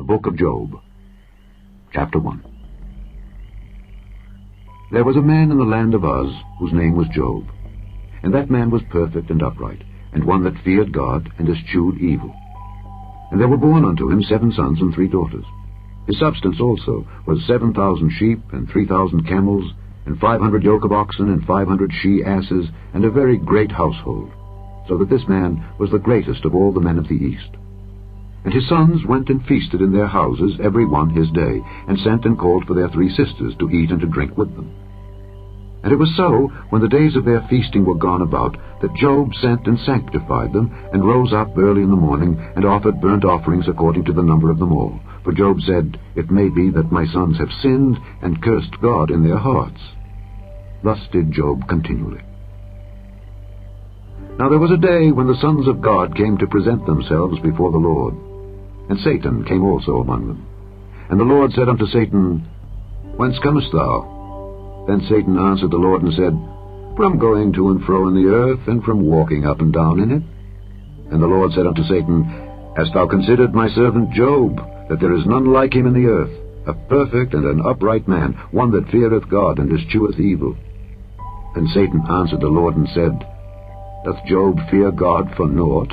Book of Job. Chapter 1. There was a man in the land of Uz, whose name was Job. And that man was perfect and upright, and one that feared God, and eschewed evil. And there were born unto him 7 sons and 3 daughters. His substance also was 7,000 sheep, and 3,000 camels, and 500 yoke of oxen, and 500 she-asses, and a very great household, so that this man was the greatest of all the men of the east. And his sons went and feasted in their houses, every one his day, and sent and called for their 3 sisters to eat and to drink with them. And it was so, when the days of their feasting were gone about, that Job sent and sanctified them, and rose up early in the morning, and offered burnt offerings according to the number of them all. For Job said, It may be that my sons have sinned, and cursed God in their hearts. Thus did Job continually. Now there was a day when the sons of God came to present themselves before the Lord. And Satan came also among them. And the Lord said unto Satan, Whence comest thou? Then Satan answered the Lord and said, From going to and fro in the earth, and from walking up and down in it. And the Lord said unto Satan, Hast thou considered my servant Job, that there is none like him in the earth, a perfect and an upright man, one that feareth God and escheweth evil? Then Satan answered the Lord and said, Doth Job fear God for naught?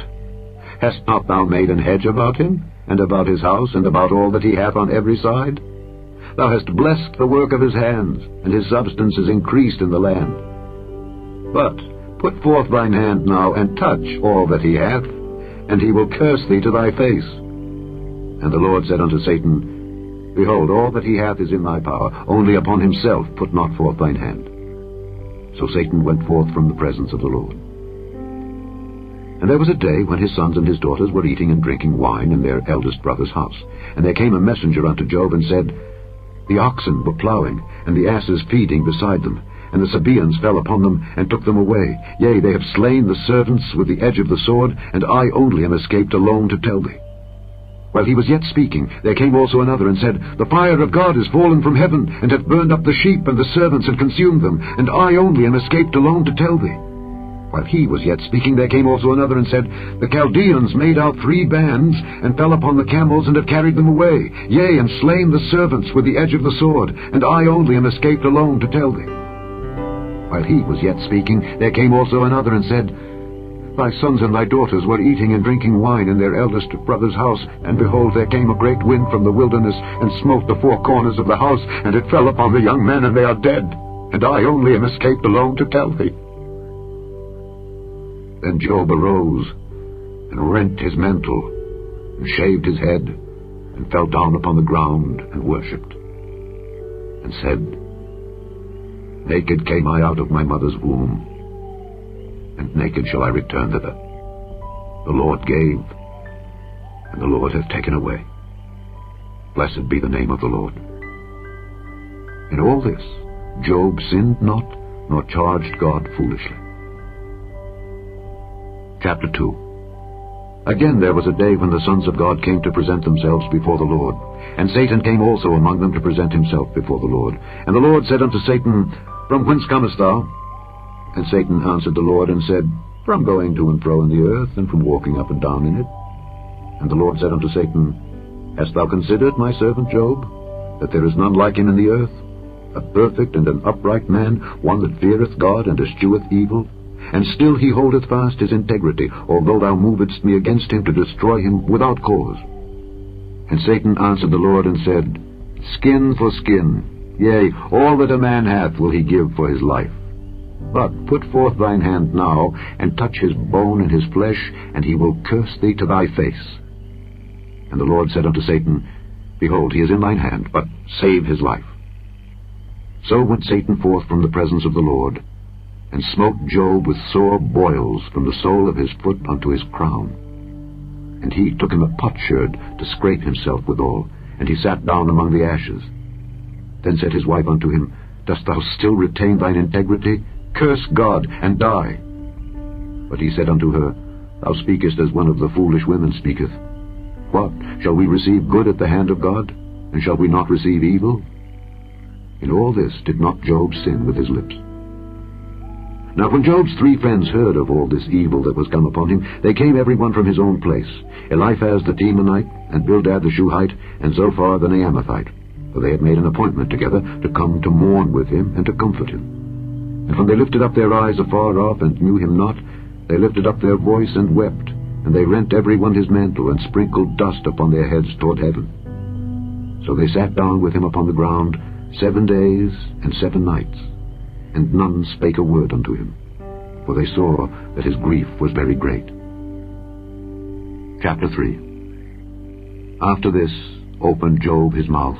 Hast not thou made an hedge about him, and about his house, and about all that he hath on every side? Thou hast blessed the work of his hands, and his substance is increased in the land. But put forth thine hand now, and touch all that he hath, and he will curse thee to thy face. And the Lord said unto Satan, Behold, all that he hath is in thy power, only upon himself put not forth thine hand. So Satan went forth from the presence of the Lord. And there was a day when his sons and his daughters were eating and drinking wine in their eldest brother's house. And there came a messenger unto Job, and said, The oxen were plowing, and the asses feeding beside them, and the Sabaeans fell upon them, and took them away. Yea, they have slain the servants with the edge of the sword, and I only am escaped alone to tell thee. While he was yet speaking, there came also another, and said, The fire of God is fallen from heaven, and hath burned up the sheep and the servants, and consumed them, and I only am escaped alone to tell thee. While he was yet speaking, there came also another, and said, The Chaldeans made out 3 bands, and fell upon the camels, and have carried them away, yea, and slain the servants with the edge of the sword, and I only am escaped alone to tell thee. While he was yet speaking, there came also another, and said, Thy sons and thy daughters were eating and drinking wine in their eldest brother's house, and behold, there came a great wind from the wilderness, and smote the 4 corners of the house, and it fell upon the young men, and they are dead, and I only am escaped alone to tell thee. Then Job arose, and rent his mantle, and shaved his head, and fell down upon the ground, and worshipped, and said, Naked came I out of my mother's womb, and naked shall I return thither. The Lord gave, and the Lord hath taken away. Blessed be the name of the Lord. In all this Job sinned not, nor charged God foolishly. Chapter 2. Again there was a day when the sons of God came to present themselves before the Lord. And Satan came also among them to present himself before the Lord. And the Lord said unto Satan, From whence comest thou? And Satan answered the Lord, and said, From going to and fro in the earth, and from walking up and down in it. And the Lord said unto Satan, Hast thou considered my servant Job, that there is none like him in the earth, a perfect and an upright man, one that feareth God and escheweth evil? And still he holdeth fast his integrity, although thou movedst me against him to destroy him without cause. And Satan answered the Lord, and said, Skin for skin, yea, all that a man hath will he give for his life. But put forth thine hand now, and touch his bone and his flesh, and he will curse thee to thy face. And the Lord said unto Satan, Behold, he is in thine hand, but save his life. So went Satan forth from the presence of the Lord, and smote Job with sore boils from the sole of his foot unto his crown. And he took him a potsherd to scrape himself withal, and he sat down among the ashes. Then said his wife unto him, Dost thou still retain thine integrity? Curse God, and die. But he said unto her, Thou speakest as one of the foolish women speaketh. What, shall we receive good at the hand of God, and shall we not receive evil? In all this did not Job sin with his lips. Now when Job's 3 friends heard of all this evil that was come upon him, they came every one from his own place, Eliphaz the Temanite, and Bildad the Shuhite, and Zophar the Naamathite. For they had made an appointment together to come to mourn with him and to comfort him. And when they lifted up their eyes afar off and knew him not, they lifted up their voice and wept, and they rent every one his mantle, and sprinkled dust upon their heads toward heaven. So they sat down with him upon the ground 7 days and 7 nights, and none spake a word unto him, for they saw that his grief was very great. Chapter 3. After this opened Job his mouth,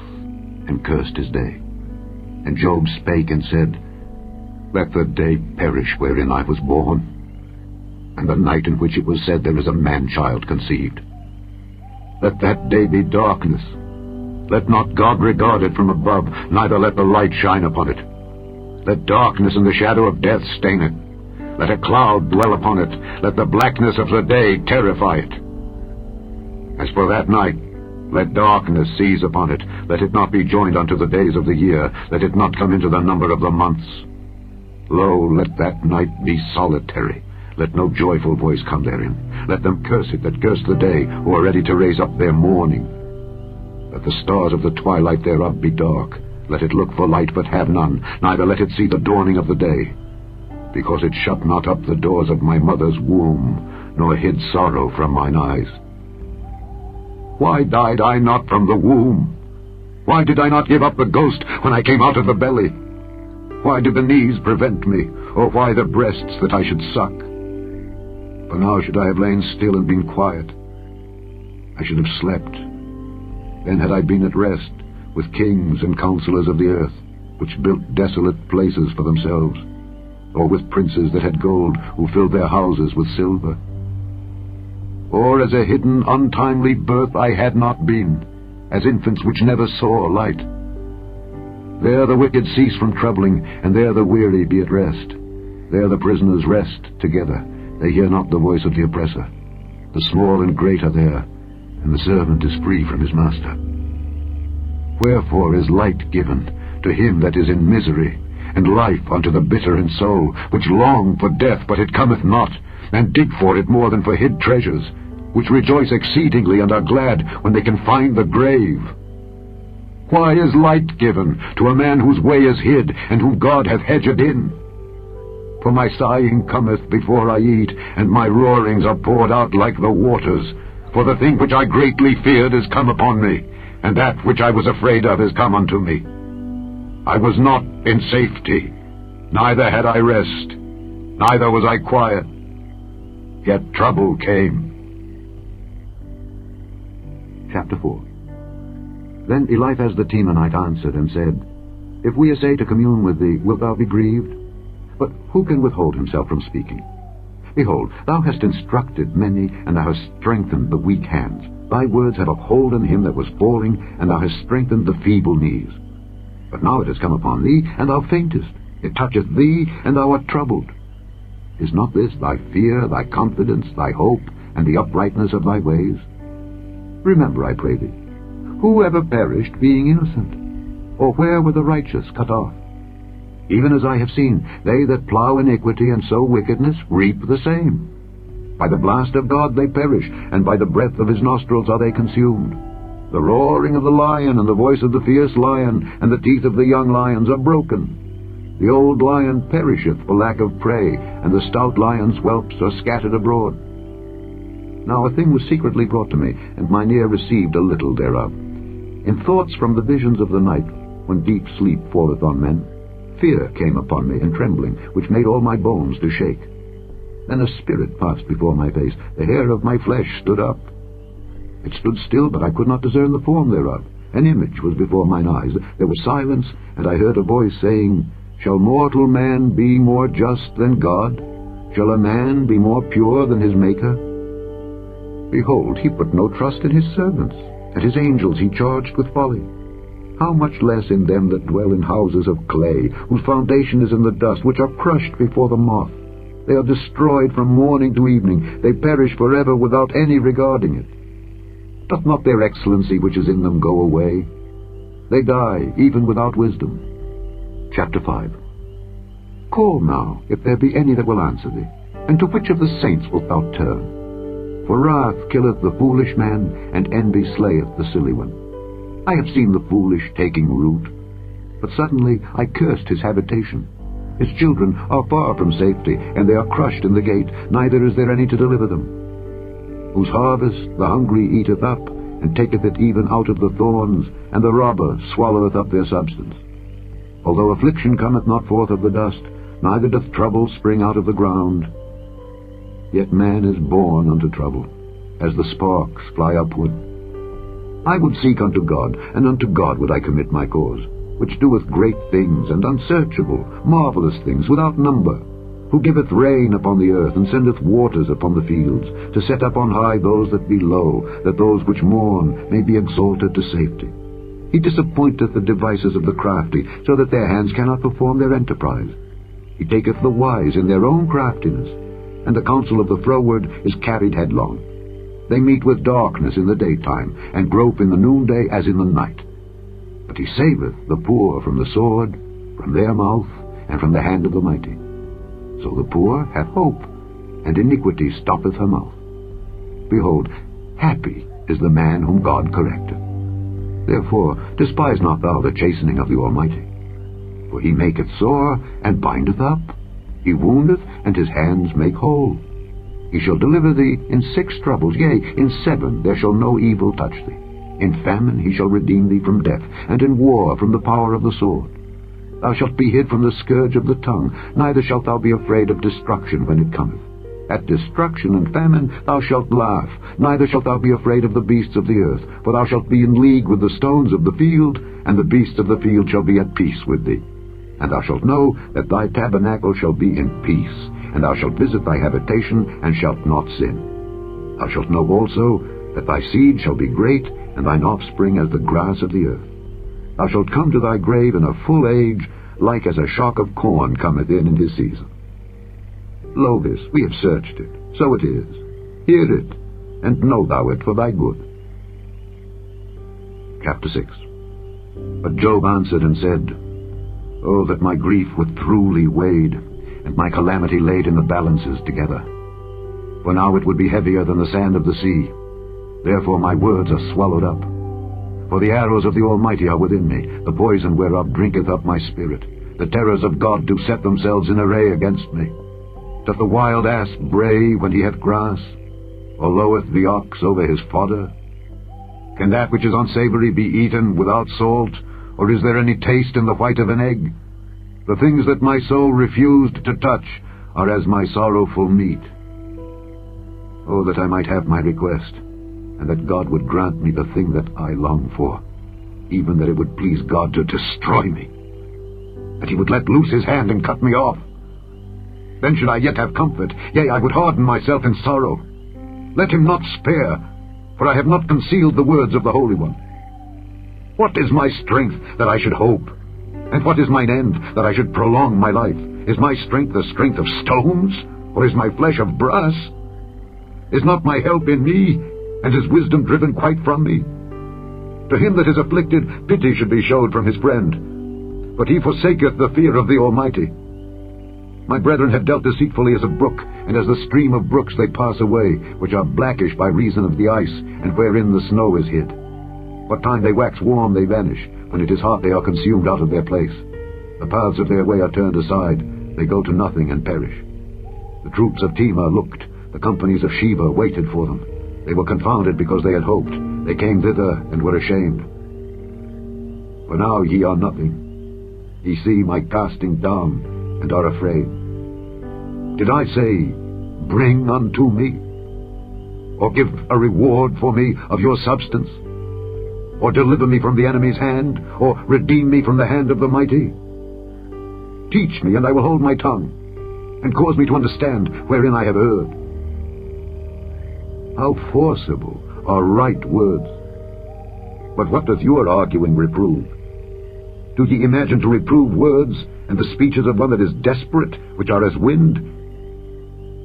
and cursed his day. And Job spake and said, Let the day perish wherein I was born, and the night in which it was said, There is a man-child conceived. Let that day be darkness. Let not God regard it from above, neither let the light shine upon it. Let darkness and the shadow of death stain it. Let a cloud dwell upon it. Let the blackness of the day terrify it. As for that night, let darkness seize upon it. Let it not be joined unto the days of the year. Let it not come into the number of the months. Lo, let that night be solitary. Let no joyful voice come therein. Let them curse it that curse the day, who are ready to raise up their mourning. Let the stars of the twilight thereof be dark. Let it look for light, but have none, neither let it see the dawning of the day. Because it shut not up the doors of my mother's womb, nor hid sorrow from mine eyes. Why died I not from the womb? Why did I not give up the ghost when I came out of the belly? Why did the knees prevent me, or why the breasts that I should suck? For now should I have lain still and been quiet. I should have slept. Then had I been at rest with kings and counselors of the earth, which built desolate places for themselves, or with princes that had gold, who filled their houses with silver. Or as a hidden, untimely birth I had not been, as infants which never saw light. There the wicked cease from troubling, and there the weary be at rest. There the prisoners rest together. They hear not the voice of the oppressor. The small and great are there, and the servant is free from his master. Wherefore is light given to him that is in misery, and life unto the bitter in soul, which long for death, but it cometh not, and dig for it more than for hid treasures, which rejoice exceedingly and are glad when they can find the grave. Why is light given to a man whose way is hid, and whom God hath hedged in? For my sighing cometh before I eat, and my roarings are poured out like the waters. For the thing which I greatly feared is come upon me, and that which I was afraid of is come unto me. I was not in safety, neither had I rest, neither was I quiet. Yet trouble came. Chapter 4. Then Eliphaz the Temanite answered and said, If we essay to commune with thee, wilt thou be grieved? But who can withhold himself from speaking? Behold, thou hast instructed many, and thou hast strengthened the weak hands. Thy words have upholden him that was falling, and thou hast strengthened the feeble knees. But now it has come upon thee, and thou faintest. It toucheth thee, and thou art troubled. Is not this thy fear, thy confidence, thy hope, and the uprightness of thy ways? Remember, I pray thee, who ever perished being innocent? Or where were the righteous cut off? Even as I have seen, they that plough iniquity and sow wickedness reap the same. By the blast of God they perish, and by the breath of his nostrils are they consumed. The roaring of the lion and the voice of the fierce lion and the teeth of the young lions are broken. The old lion perisheth for lack of prey, and the stout lion's whelps are scattered abroad. Now a thing was secretly brought to me, and mine ear received a little thereof. In thoughts from the visions of the night, when deep sleep falleth on men, fear came upon me, and trembling, which made all my bones to shake. Then a spirit passed before my face, the hair of my flesh stood up. It stood still, but I could not discern the form thereof. An image was before mine eyes. There was silence, and I heard a voice saying, Shall mortal man be more just than God? Shall a man be more pure than his Maker? Behold, he put no trust in his servants, and his angels he charged with folly. How much less in them that dwell in houses of clay, whose foundation is in the dust, which are crushed before the moth. They are destroyed from morning to evening. They perish forever without any regarding it. Doth not their excellency which is in them go away? They die even without wisdom. Chapter 5. Call now, if there be any that will answer thee, and to which of the saints wilt thou turn? For wrath killeth the foolish man, and envy slayeth the silly one. I have seen the foolish taking root, but suddenly I cursed his habitation. His children are far from safety, and they are crushed in the gate, neither is there any to deliver them. Whose harvest the hungry eateth up, and taketh it even out of the thorns, and the robber swalloweth up their substance. Although affliction cometh not forth of the dust, neither doth trouble spring out of the ground, yet man is born unto trouble, as the sparks fly upward. I would seek unto God, and unto God would I commit my cause, which doeth great things, and unsearchable, marvelous things, without number, who giveth rain upon the earth, and sendeth waters upon the fields, to set up on high those that be low, that those which mourn may be exalted to safety. He disappointeth the devices of the crafty, so that their hands cannot perform their enterprise. He taketh the wise in their own craftiness, and the counsel of the froward is carried headlong. They meet with darkness in the daytime, and grope in the noonday as in the night. But he saveth the poor from the sword, from their mouth, and from the hand of the mighty. So the poor have hope, and iniquity stoppeth her mouth. Behold, happy is the man whom God correcteth. Therefore despise not thou the chastening of the Almighty. For he maketh sore, and bindeth up. He woundeth, and his hands make whole. He shall deliver thee in 6 troubles, yea, in 7 there shall no evil touch thee. In famine he shall redeem thee from death, and in war from the power of the sword. Thou shalt be hid from the scourge of the tongue, neither shalt thou be afraid of destruction when it cometh. At destruction and famine thou shalt laugh, neither shalt thou be afraid of the beasts of the earth, for thou shalt be in league with the stones of the field, and the beasts of the field shall be at peace with thee. And thou shalt know that thy tabernacle shall be in peace, and thou shalt visit thy habitation, and shalt not sin. Thou shalt know also that thy seed shall be great, and thine offspring as the grass of the earth. Thou shalt come to thy grave in a full age, like as a shock of corn cometh in his season. Lo this, we have searched it, so it is. Hear it, and know thou it for thy good. Chapter 6. But Job answered and said, Oh, that my grief were truly weighed, and my calamity laid in the balances together. For now it would be heavier than the sand of the sea. Therefore my words are swallowed up. For the arrows of the Almighty are within me, the poison whereof drinketh up my spirit. The terrors of God do set themselves in array against me. Doth the wild ass bray when he hath grass? Or loweth the ox over his fodder? Can that which is unsavory be eaten without salt? Or is there any taste in the white of an egg? The things that my soul refused to touch are as my sorrowful meat. Oh, that I might have my request, and that God would grant me the thing that I long for, even that it would please God to destroy me, that he would let loose his hand and cut me off. Then should I yet have comfort, yea, I would harden myself in sorrow. Let him not spare, for I have not concealed the words of the Holy One. What is my strength that I should hope? And what is mine end that I should prolong my life? Is my strength the strength of stones, or is my flesh of brass? Is not my help in me, and his wisdom driven quite from me? To him that is afflicted, pity should be showed from his friend, but he forsaketh the fear of the Almighty. My brethren have dealt deceitfully as a brook, and as the stream of brooks they pass away, which are blackish by reason of the ice, and wherein the snow is hid. What time they wax warm they vanish, when it is hot they are consumed out of their place. The paths of their way are turned aside, they go to nothing and perish. The troops of Tema looked, the companies of Sheba waited for them. They were confounded because they had hoped. They came thither and were ashamed. For now ye are nothing. Ye see my casting down, and are afraid. Did I say, Bring unto me? Or give a reward for me of your substance? Or deliver me from the enemy's hand? Or redeem me from the hand of the mighty? Teach me, and I will hold my tongue, and cause me to understand wherein I have erred. How forcible are right words! But what doth your arguing reprove? Do ye imagine to reprove words, and the speeches of one that is desperate, which are as wind?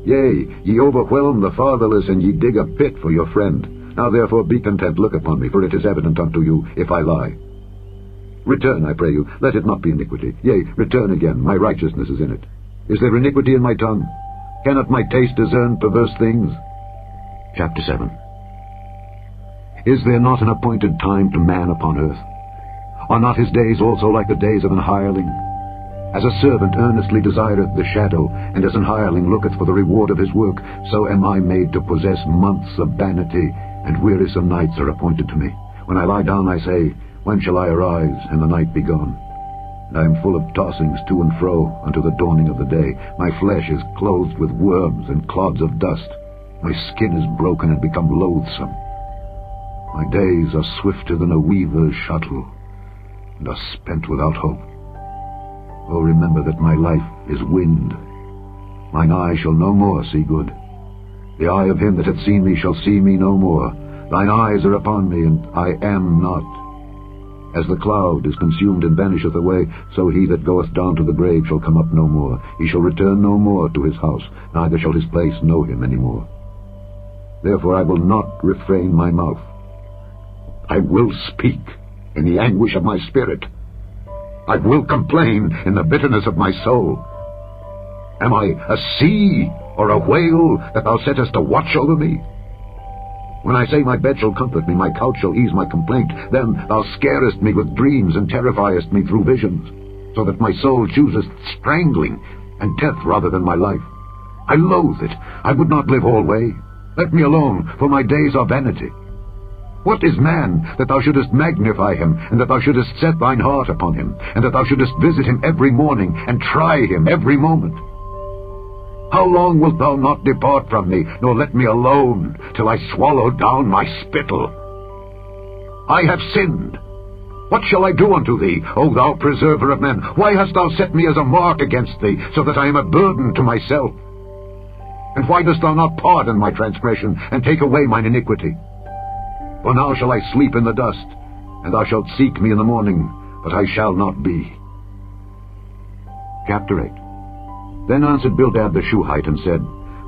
Yea, ye overwhelm the fatherless, and ye dig a pit for your friend. Now therefore be content, look upon me, for it is evident unto you, if I lie. Return, I pray you, let it not be iniquity. Yea, return again, my righteousness is in it. Is there iniquity in my tongue? Cannot my taste discern perverse things? Chapter 7. Is there not an appointed time to man upon earth? Are not his days also like the days of an hireling? As a servant earnestly desireth the shadow, and as an hireling looketh for the reward of his work, so am I made to possess months of vanity, and wearisome nights are appointed to me. When I lie down I say, when shall I arise, and the night be gone? And I am full of tossings to and fro unto the dawning of the day. My flesh is clothed with worms and clods of dust. My skin is broken and become loathsome. My days are swifter than a weaver's shuttle, and are spent without hope. Oh, remember that my life is wind. Mine eye shall no more see good. The eye of him that hath seen me shall see me no more. Thine eyes are upon me, and I am not. As the cloud is consumed and vanisheth away, so he that goeth down to the grave shall come up no more. He shall return no more to his house, neither shall his place know him any more. Therefore I will not refrain my mouth. I will speak in the anguish of my spirit. I will complain in the bitterness of my soul. Am I a sea or a whale that thou settest a watch over me? When I say my bed shall comfort me, my couch shall ease my complaint, then thou scarest me with dreams and terrifiest me through visions, so that my soul chooseth strangling and death rather than my life. I loathe it. I would not live alway. Let me alone, for my days are vanity. What is man, that thou shouldest magnify him, and that thou shouldest set thine heart upon him, and that thou shouldest visit him every morning, and try him every moment? How long wilt thou not depart from me, nor let me alone, till I swallow down my spittle? I have sinned. What shall I do unto thee, O thou preserver of men? Why hast thou set me as a mark against thee, so that I am a burden to myself? And why dost thou not pardon my transgression, and take away mine iniquity? For now shall I sleep in the dust, and thou shalt seek me in the morning, but I shall not be. Chapter 8. Then answered Bildad the Shuhite, and said,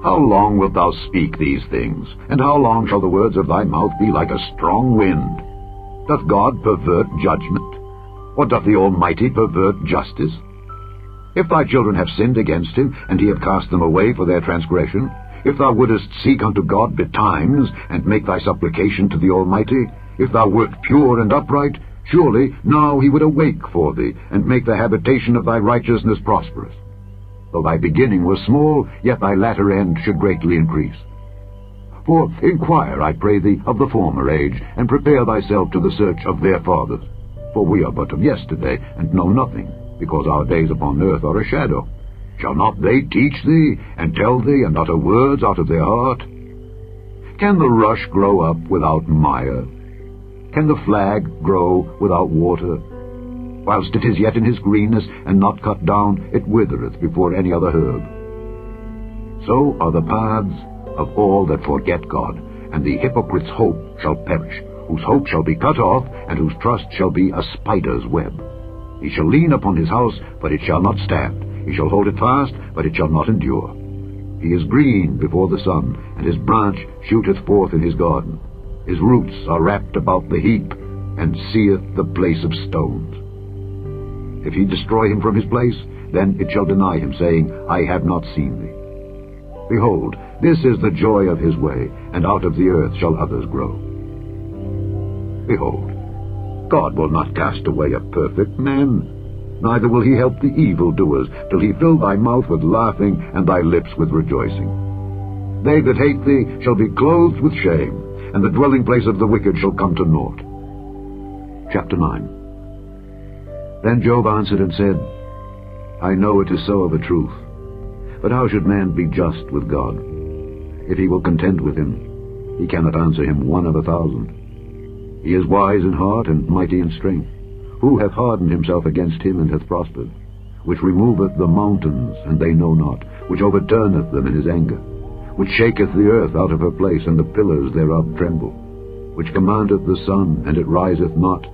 How long wilt thou speak these things? And how long shall the words of thy mouth be like a strong wind? Doth God pervert judgment? Or doth the Almighty pervert justice? If thy children have sinned against him, and he have cast them away for their transgression, if thou wouldest seek unto God betimes, and make thy supplication to the Almighty, if thou wert pure and upright, surely now he would awake for thee, and make the habitation of thy righteousness prosperous. Though thy beginning was small, yet thy latter end should greatly increase. For inquire, I pray thee, of the former age, and prepare thyself to the search of their fathers. For we are but of yesterday, and know nothing, because our days upon earth are a shadow. Shall not they teach thee, and tell thee, and utter words out of their heart? Can the rush grow up without mire? Can the flag grow without water? Whilst it is yet in his greenness, and not cut down, it withereth before any other herb. So are the paths of all that forget God, and the hypocrite's hope shall perish, whose hope shall be cut off, and whose trust shall be a spider's web. He shall lean upon his house, but it shall not stand. He shall hold it fast, but it shall not endure. He is green before the sun, and his branch shooteth forth in his garden. His roots are wrapped about the heap, and seeth the place of stones. If he destroy him from his place, then it shall deny him, saying, I have not seen thee. Behold, this is the joy of his way, and out of the earth shall others grow. Behold, God will not cast away a perfect man, neither will he help the evildoers, till he fill thy mouth with laughing, and thy lips with rejoicing. They that hate thee shall be clothed with shame, and the dwelling place of the wicked shall come to naught. Chapter 9. Then Job answered and said, I know it is so of a truth, but how should man be just with God? If he will contend with him, he cannot answer him 1 of 1,000. He is wise in heart and mighty in strength. Who hath hardened himself against him and hath prospered? Which removeth the mountains, and they know not, which overturneth them in his anger, which shaketh the earth out of her place, and the pillars thereof tremble, which commandeth the sun, and it riseth not,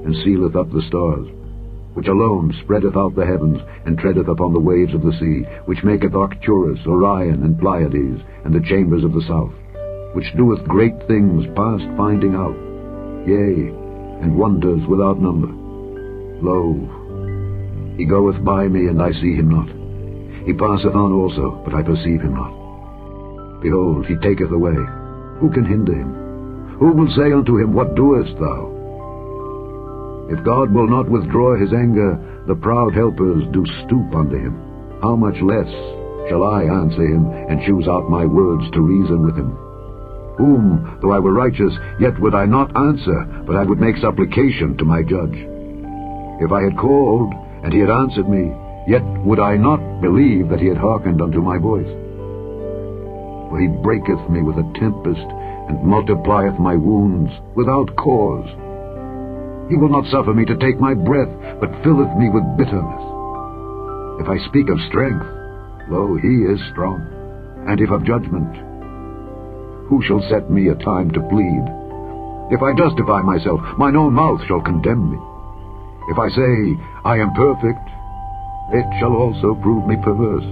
and sealeth up the stars, which alone spreadeth out the heavens, and treadeth upon the waves of the sea, which maketh Arcturus, Orion, and Pleiades, and the chambers of the south, which doeth great things past finding out, yea, and wonders without number, Lo, he goeth by me, and I see him not. He passeth on also, but I perceive him not. Behold, he taketh away. Who can hinder him? Who will say unto him, What doest thou? If God will not withdraw his anger, the proud helpers do stoop unto him. How much less shall I answer him, and choose out my words to reason with him? Whom, though I were righteous, yet would I not answer, but I would make supplication to my judge. If I had called, and he had answered me, yet would I not believe that he had hearkened unto my voice. For he breaketh me with a tempest, and multiplieth my wounds without cause. He will not suffer me to take my breath, but filleth me with bitterness. If I speak of strength, lo, he is strong. And if of judgment, who shall set me a time to plead? If I justify myself, mine own mouth shall condemn me. If I say, I am perfect, it shall also prove me perverse.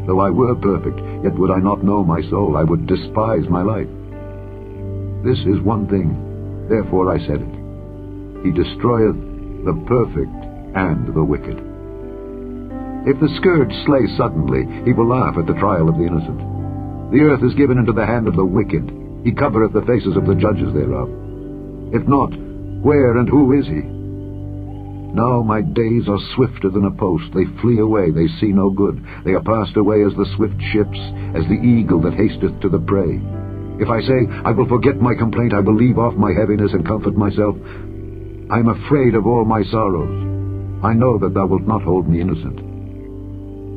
Though I were perfect, yet would I not know my soul, I would despise my life. This is one thing, therefore I said it. He destroyeth the perfect and the wicked. If the scourge slay suddenly, he will laugh at the trial of the innocent. The earth is given into the hand of the wicked. He covereth the faces of the judges thereof. If not, where and who is he? Now my days are swifter than a post. They flee away, they see no good. They are passed away as the swift ships, as the eagle that hasteth to the prey. If I say, I will forget my complaint, I will leave off my heaviness and comfort myself, I am afraid of all my sorrows. I know that thou wilt not hold me innocent.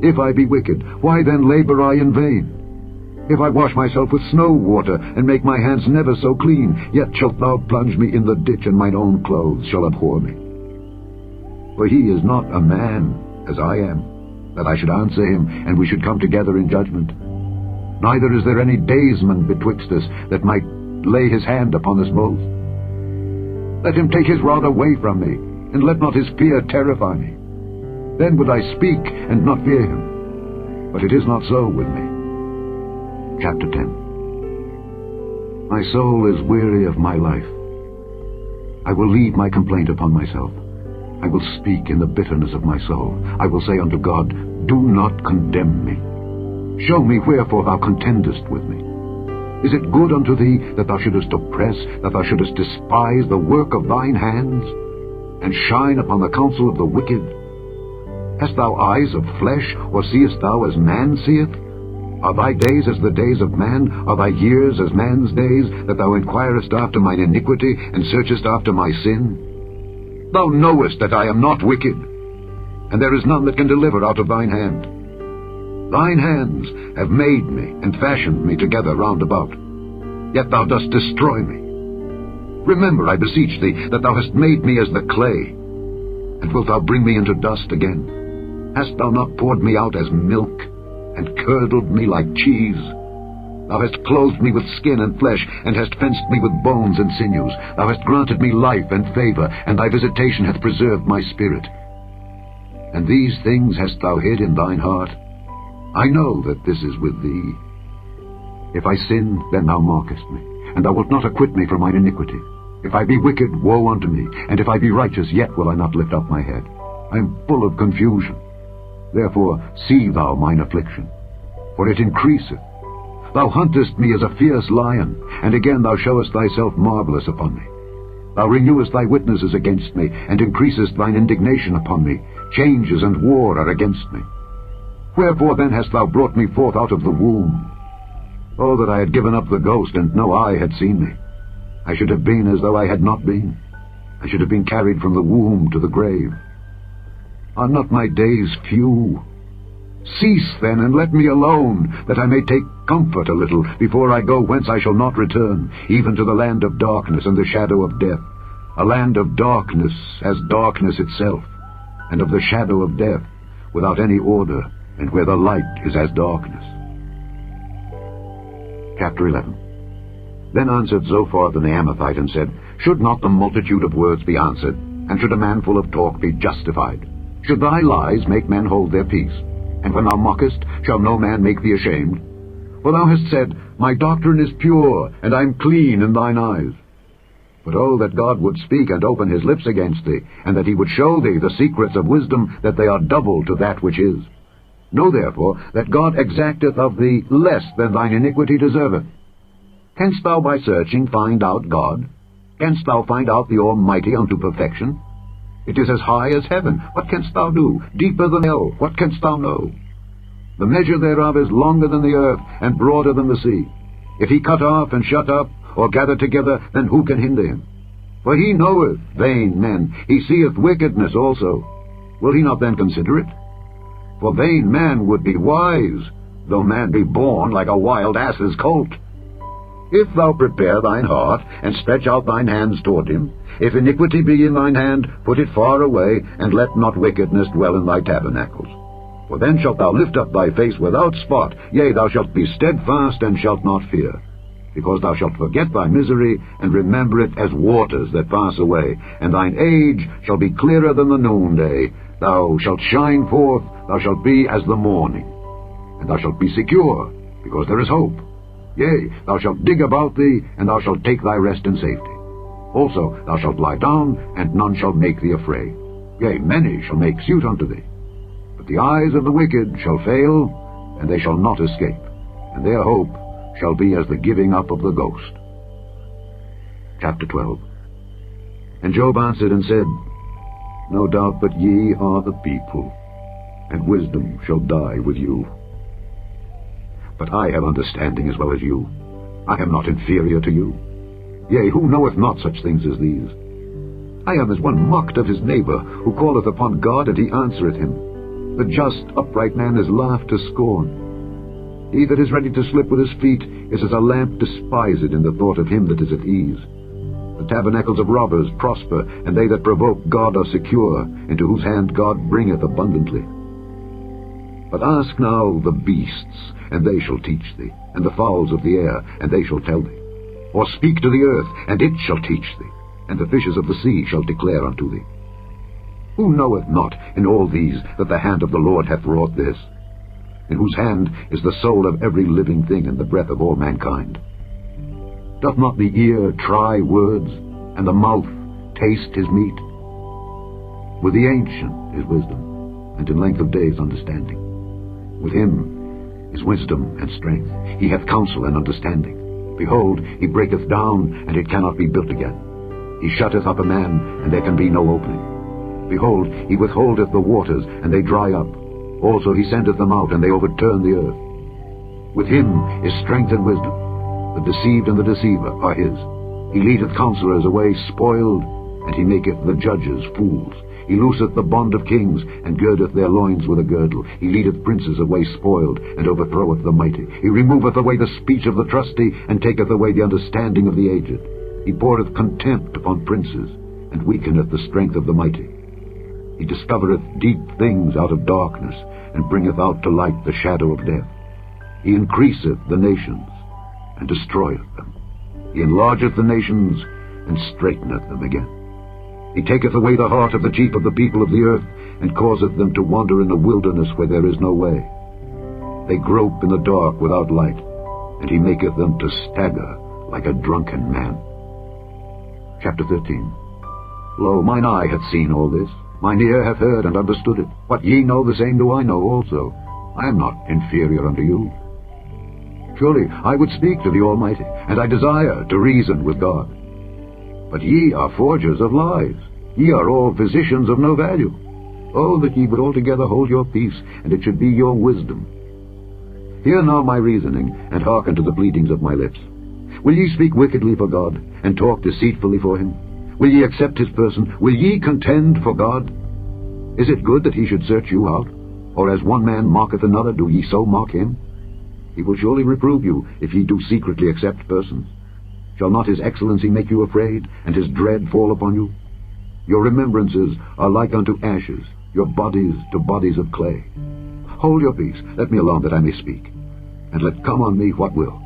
If I be wicked, why then labor I in vain? If I wash myself with snow water, and make my hands never so clean, yet shalt thou plunge me in the ditch, and mine own clothes shall abhor me. For he is not a man, as I am, that I should answer him, and we should come together in judgment. Neither is there any daysman betwixt us, that might lay his hand upon us both. Let him take his rod away from me, and let not his fear terrify me. Then would I speak, and not fear him. But it is not so with me. Chapter 10. My soul is weary of my life. I will leave my complaint upon myself. I will speak in the bitterness of my soul. I will say unto God, Do not condemn me. Show me wherefore thou contendest with me. Is it good unto thee that thou shouldest oppress, that thou shouldest despise the work of thine hands, and shine upon the counsel of the wicked? Hast thou eyes of flesh, or seest thou as man seeth? Are thy days as the days of man? Are thy years as man's days, that thou inquirest after mine iniquity, and searchest after my sin? Thou knowest that I am not wicked, and there is none that can deliver out of thine hand. Thine hands have made me, and fashioned me together round about. Yet thou dost destroy me. Remember, I beseech thee, that thou hast made me as the clay, and wilt thou bring me into dust again? Hast thou not poured me out as milk, and curdled me like cheese? Thou hast clothed me with skin and flesh, and hast fenced me with bones and sinews. Thou hast granted me life and favor, and thy visitation hath preserved my spirit. And these things hast thou hid in thine heart? I know that this is with thee. If I sin, then thou mockest me, and thou wilt not acquit me from mine iniquity. If I be wicked, woe unto me, and if I be righteous, yet will I not lift up my head. I am full of confusion. Therefore see thou mine affliction, for it increaseth. Thou huntest me as a fierce lion, and again thou showest thyself marvelous upon me. Thou renewest thy witnesses against me, and increasest thine indignation upon me. Changes and war are against me. Wherefore then hast thou brought me forth out of the womb? Oh, that I had given up the ghost, and no eye had seen me. I should have been as though I had not been. I should have been carried from the womb to the grave. Are not my days few? Cease then, and let me alone, that I may take comfort a little, before I go whence I shall not return, even to the land of darkness and the shadow of death, a land of darkness as darkness itself, and of the shadow of death, without any order, and where the light is as darkness. Chapter 11. Then answered Zophar the Naamathite, and said, Should not the multitude of words be answered, and should a man full of talk be justified? Should thy lies make men hold their peace? And when thou mockest, shall no man make thee ashamed? For thou hast said, My doctrine is pure, and I am clean in thine eyes. But oh, that God would speak and open his lips against thee, and that he would show thee the secrets of wisdom, that they are double to that which is. Know therefore that God exacteth of thee less than thine iniquity deserveth. Canst thou by searching find out God? Canst thou find out the Almighty unto perfection? It is as high as heaven. What canst thou do? Deeper than hell. What canst thou know? The measure thereof is longer than the earth, and broader than the sea. If he cut off and shut up, or gather together, then who can hinder him? For he knoweth vain men, he seeth wickedness also. Will he not then consider it? For vain man would be wise, though man be born like a wild ass's colt. If thou prepare thine heart, and stretch out thine hands toward him, if iniquity be in thine hand, put it far away, and let not wickedness dwell in thy tabernacles. For then shalt thou lift up thy face without spot, yea, thou shalt be steadfast, and shalt not fear. Because thou shalt forget thy misery, and remember it as waters that pass away, and thine age shall be clearer than the noonday. Thou shalt shine forth, thou shalt be as the morning. And thou shalt be secure, because there is hope. Yea, thou shalt dig about thee, and thou shalt take thy rest in safety. Also thou shalt lie down, and none shall make thee afraid. Yea, many shall make suit unto thee. But the eyes of the wicked shall fail, and they shall not escape, and their hope shall be as the giving up of the ghost. Chapter 12. And Job answered and said, No doubt but ye are the people, and wisdom shall die with you. But I have understanding as well as you. I am not inferior to you. Yea, who knoweth not such things as these? I am as one mocked of his neighbor, who calleth upon God, and he answereth him. The just upright man is laughed to scorn. He that is ready to slip with his feet is as a lamp despised in the thought of him that is at ease. The tabernacles of robbers prosper, and they that provoke God are secure, into whose hand God bringeth abundantly. But ask now the beasts, and they shall teach thee, and the fowls of the air, and they shall tell thee. Or speak to the earth, and it shall teach thee, and the fishes of the sea shall declare unto thee. Who knoweth not in all these that the hand of the Lord hath wrought this? In whose hand is the soul of every living thing, and the breath of all mankind? Doth not the ear try words, and the mouth taste his meat? With the ancient is wisdom, and in length of days understanding. With him is wisdom and strength. He hath counsel and understanding. Behold, he breaketh down, and it cannot be built again. He shutteth up a man, and there can be no opening. Behold, he withholdeth the waters, and they dry up. Also he sendeth them out, and they overturn the earth. With him is strength and wisdom. The deceived and the deceiver are his. He leadeth counselors away spoiled, and he maketh the judges fools. He looseth the bond of kings, and girdeth their loins with a girdle. He leadeth princes away spoiled, and overthroweth the mighty. He removeth away the speech of the trusty, and taketh away the understanding of the aged. He poureth contempt upon princes, and weakeneth the strength of the mighty. He discovereth deep things out of darkness, and bringeth out to light the shadow of death. He increaseth the nations, and destroyeth them. He enlargeth the nations, and straighteneth them again. He taketh away the heart of the chief of the people of the earth, and causeth them to wander in the wilderness where there is no way. They grope in the dark without light, and he maketh them to stagger like a drunken man. Chapter 13. Lo, mine eye hath seen all this. Mine ear hath heard and understood it. What ye know, the same do I know also. I am not inferior unto you. Surely I would speak to the Almighty, and I desire to reason with God. But ye are forgers of lies. Ye are all physicians of no value. Oh, that ye would altogether hold your peace, and it should be your wisdom. Hear now my reasoning, and hearken to the pleadings of my lips. Will ye speak wickedly for God, and talk deceitfully for him? Will ye accept his person? Will ye contend for God? Is it good that he should search you out? Or as one man mocketh another, do ye so mock him? He will surely reprove you, if ye do secretly accept persons. Shall not his excellency make you afraid, and his dread fall upon you? Your remembrances are like unto ashes, your bodies to bodies of clay. Hold your peace, let me alone that I may speak, and let come on me what will.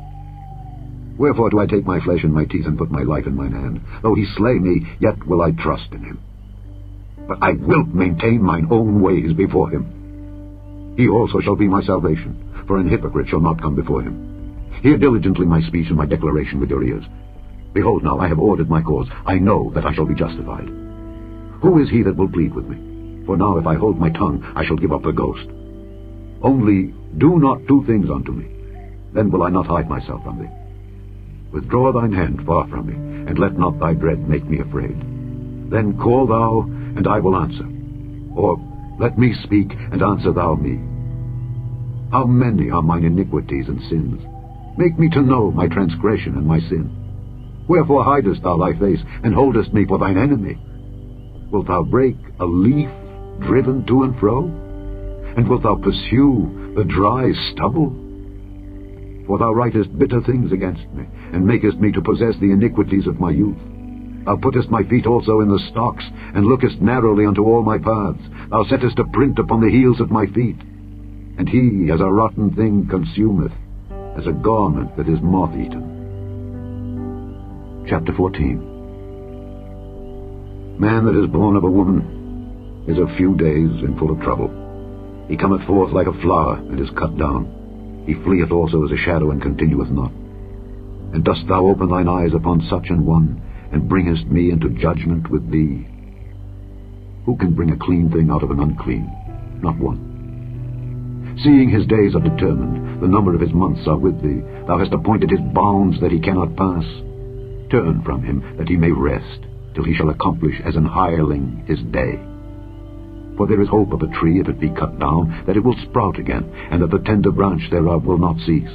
Wherefore do I take my flesh in my teeth, and put my life in mine hand? Though he slay me, yet will I trust in him. But I will maintain mine own ways before him. He also shall be my salvation, for an hypocrite shall not come before him. Hear diligently my speech and my declaration with your ears. Behold now, I have ordered my cause. I know that I shall be justified. Who is he that will plead with me? For now if I hold my tongue, I shall give up the ghost. Only do not two things unto me, then will I not hide myself from thee. Withdraw thine hand far from me, and let not thy dread make me afraid. Then call thou, and I will answer. Or let me speak, and answer thou me. How many are mine iniquities and sins? Make me to know my transgression and my sin. Wherefore hidest thou thy face, and holdest me for thine enemy? Wilt thou break a leaf driven to and fro? And wilt thou pursue the dry stubble? For thou writest bitter things against me, and makest me to possess the iniquities of my youth. Thou puttest my feet also in the stocks, and lookest narrowly unto all my paths. Thou settest a print upon the heels of my feet. And he, as a rotten thing, consumeth, as a garment that is moth-eaten. Chapter 14. Man that is born of a woman is of few days and full of trouble. He cometh forth like a flower, and is cut down. He fleeth also as a shadow, and continueth not. And dost thou open thine eyes upon such an one, and bringest me into judgment with thee? Who can bring a clean thing out of an unclean? Not one. Seeing his days are determined, the number of his months are with thee. Thou hast appointed his bounds that he cannot pass. Turn from him, that he may rest, till he shall accomplish as an hireling his day. For there is hope of a tree, if it be cut down, that it will sprout again, and that the tender branch thereof will not cease.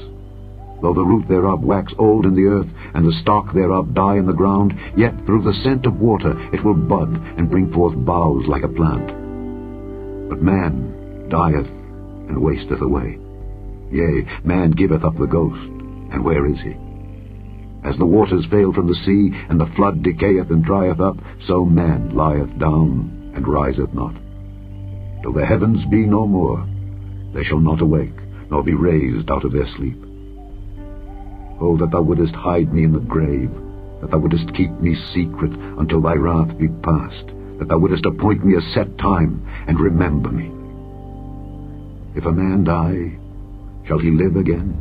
Though the root thereof wax old in the earth, and the stalk thereof die in the ground, yet through the scent of water it will bud, and bring forth boughs like a plant. But man dieth, and wasteth away. Yea, man giveth up the ghost, and where is he? As the waters fail from the sea, and the flood decayeth and drieth up, so man lieth down, and riseth not. Till the heavens be no more, they shall not awake, nor be raised out of their sleep. Oh, that thou wouldest hide me in the grave, that thou wouldest keep me secret until thy wrath be past, that thou wouldest appoint me a set time, and remember me. If a man die, shall he live again?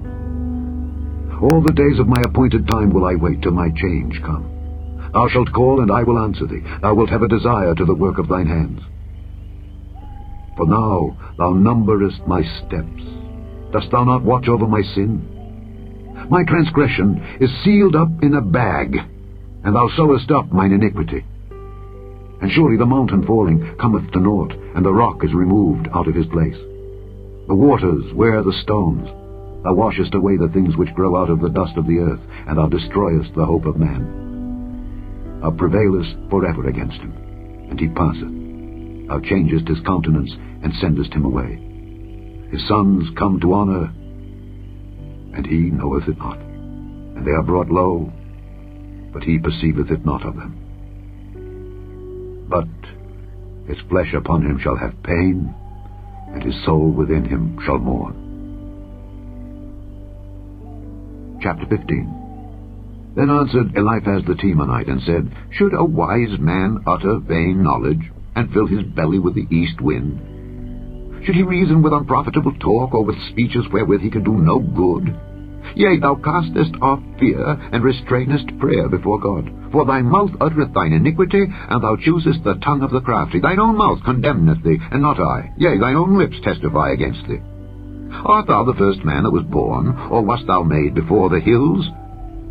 All the days of my appointed time will I wait till my change come. Thou shalt call, and I will answer thee. Thou wilt have a desire to the work of thine hands. For now thou numberest my steps. Dost thou not watch over my sin? My transgression is sealed up in a bag, and thou sewest up mine iniquity. And surely the mountain falling cometh to naught, and the rock is removed out of his place. The waters wear the stones. Thou washest away the things which grow out of the dust of the earth, and thou destroyest the hope of man. Thou prevailest forever against him, and he passeth. Thou changest his countenance, and sendest him away. His sons come to honor, and he knoweth it not. And they are brought low, but he perceiveth it not of them. But his flesh upon him shall have pain, and his soul within him shall mourn. Chapter 15. Then answered Eliphaz the Temanite, and said, Should a wise man utter vain knowledge, and fill his belly with the east wind? Should he reason with unprofitable talk, or with speeches wherewith he can do no good? Yea, thou castest off fear, and restrainest prayer before God. For thy mouth uttereth thine iniquity, and thou choosest the tongue of the crafty. Thine own mouth condemneth thee, and not I. Yea, thine own lips testify against thee. Art thou the first man that was born, or wast thou made before the hills?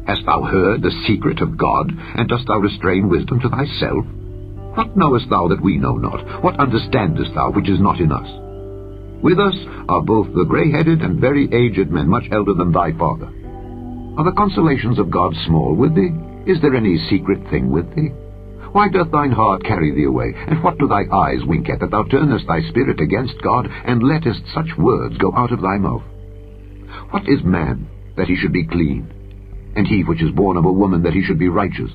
Hast thou heard the secret of God, and dost thou restrain wisdom to thyself? What knowest thou that we know not? What understandest thou which is not in us? With us are both the grey-headed and very aged men, much elder than thy father. Are the consolations of God small with thee? Is there any secret thing with thee? Why doth thine heart carry thee away? And what do thy eyes wink at, that thou turnest thy spirit against God, and lettest such words go out of thy mouth? What is man, that he should be clean? And he which is born of a woman, that he should be righteous?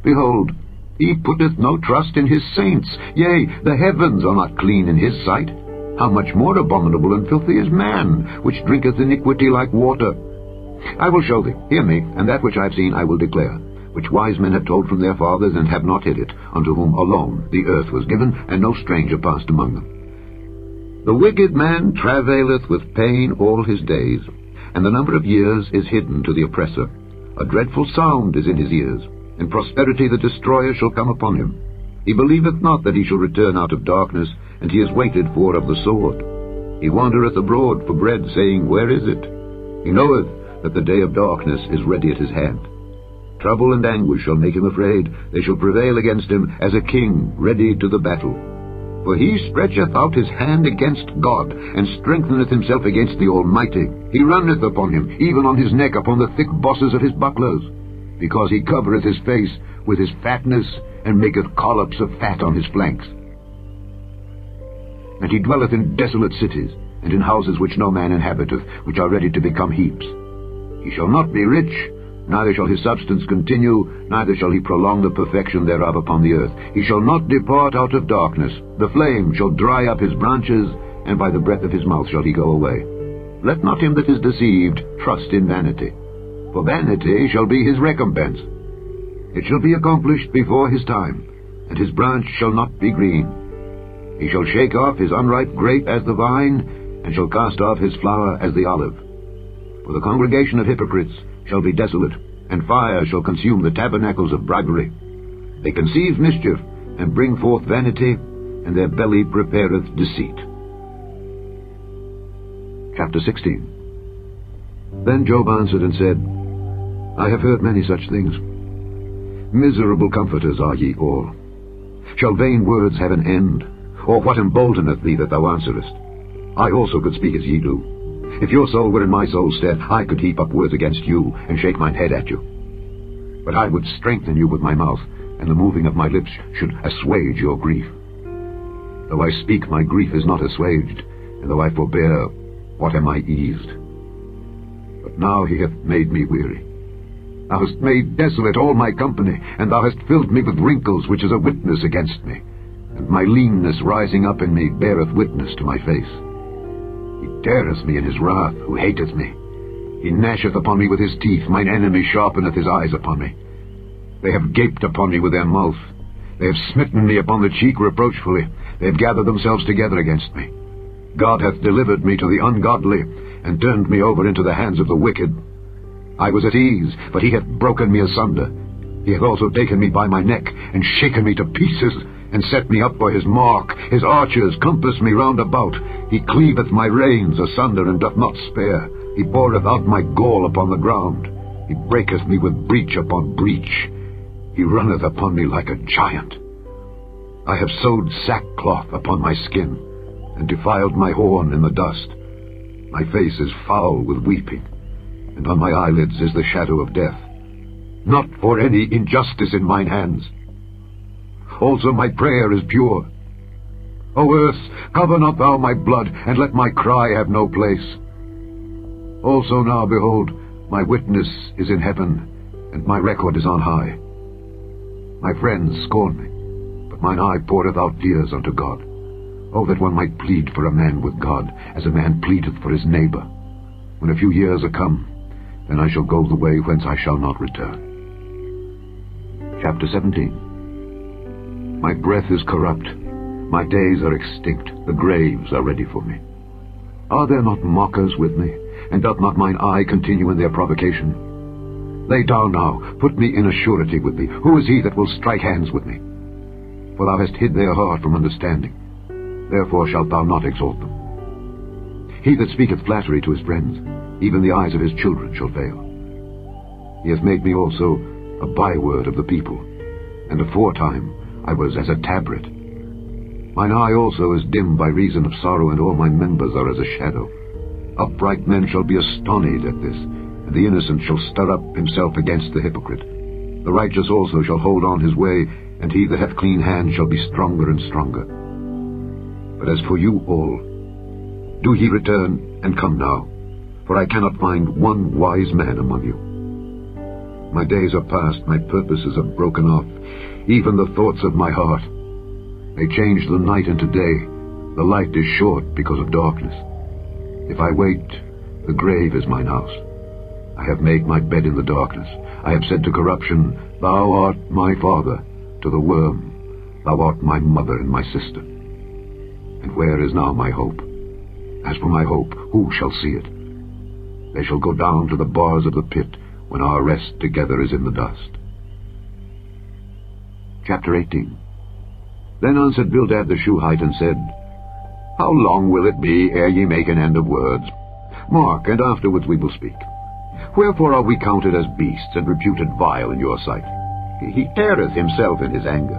Behold, he putteth no trust in his saints. Yea, the heavens are not clean in his sight. How much more abominable and filthy is man, which drinketh iniquity like water? I will show thee, hear me, and that which I have seen I will declare, which wise men have told from their fathers, and have not hid it, unto whom alone the earth was given, and no stranger passed among them. The wicked man travaileth with pain all his days, and the number of years is hidden to the oppressor. A dreadful sound is in his ears. In prosperity the destroyer shall come upon him. He believeth not that he shall return out of darkness, and he is waited for of the sword. He wandereth abroad for bread, saying, Where is it? He knoweth that the day of darkness is ready at his hand. Trouble and anguish shall make him afraid. They shall prevail against him as a king ready to the battle. For he stretcheth out his hand against God, and strengtheneth himself against the Almighty. He runneth upon him, even on his neck, upon the thick bosses of his bucklers. Because he covereth his face with his fatness, and maketh collops of fat on his flanks. And he dwelleth in desolate cities, and in houses which no man inhabiteth, which are ready to become heaps. He shall not be rich, neither shall his substance continue, neither shall he prolong the perfection thereof upon the earth. He shall not depart out of darkness. The flame shall dry up his branches, and by the breath of his mouth shall he go away. Let not him that is deceived trust in vanity, for vanity shall be his recompense. It shall be accomplished before his time, and his branch shall not be green. He shall shake off his unripe grape as the vine, and shall cast off his flower as the olive. For the congregation of hypocrites shall be desolate, and fire shall consume the tabernacles of bribery. They conceive mischief, and bring forth vanity, and their belly prepareth deceit. Chapter 16. Then Job answered and said, I have heard many such things. Miserable comforters are ye all. Shall vain words have an end? Or what emboldeneth thee that thou answerest? I also could speak as ye do. If your soul were in my soul's stead, I could heap up words against you, and shake mine head at you. But I would strengthen you with my mouth, and the moving of my lips should assuage your grief. Though I speak, my grief is not assuaged, and though I forbear, what am I eased? But now he hath made me weary. Thou hast made desolate all my company, and thou hast filled me with wrinkles, which is a witness against me. And my leanness rising up in me beareth witness to my face. He teareth me in his wrath, who hateth me. He gnasheth upon me with his teeth, mine enemy sharpeneth his eyes upon me. They have gaped upon me with their mouth. They have smitten me upon the cheek reproachfully. They have gathered themselves together against me. God hath delivered me to the ungodly, and turned me over into the hands of the wicked. I was at ease, but he hath broken me asunder. He hath also taken me by my neck, and shaken me to pieces, and set me up for his mark. His archers compass me round about. He cleaveth my reins asunder, and doth not spare. He poureth out my gall upon the ground. He breaketh me with breach upon breach. He runneth upon me like a giant. I have sewed sackcloth upon my skin, and defiled my horn in the dust. My face is foul with weeping, and on my eyelids is the shadow of death. Not for any injustice in mine hands. Also my prayer is pure. O earth, cover not thou my blood, and let my cry have no place. Also now, behold, my witness is in heaven, and my record is on high. My friends scorn me, but mine eye poureth out tears unto God. Oh, that one might plead for a man with God, as a man pleadeth for his neighbor. When a few years are come, then I shall go the way whence I shall not return. Chapter 17. My breath is corrupt, my days are extinct, the graves are ready for me. Are there not mockers with me, and doth not mine eye continue in their provocation? Lay down now, put me in a surety with thee. Who is he that will strike hands with me? For thou hast hid their heart from understanding, therefore shalt thou not exalt them. He that speaketh flattery to his friends, even the eyes of his children shall fail. He hath made me also a byword of the people, and aforetime I was as a tabret. Mine eye also is dim by reason of sorrow, and all my members are as a shadow. Upright men shall be astonished at this, and the innocent shall stir up himself against the hypocrite. The righteous also shall hold on his way, and he that hath clean hands shall be stronger and stronger. But as for you all, do ye return, and come now, for I cannot find one wise man among you. My days are past, my purposes are broken off, even the thoughts of my heart. They change the night into day, the light is short because of darkness. If I wait, the grave is mine house. I have made my bed in the darkness. I have said to corruption, Thou art my father, to the worm, Thou art my mother and my sister. And where is now my hope? As for my hope, who shall see it? They shall go down to the bars of the pit, when our rest together is in the dust. Chapter 18. Then answered Bildad the Shuhite, and said, How long will it be ere ye make an end of words? Mark, and afterwards we will speak. Wherefore are we counted as beasts, and reputed vile in your sight? He teareth himself in his anger.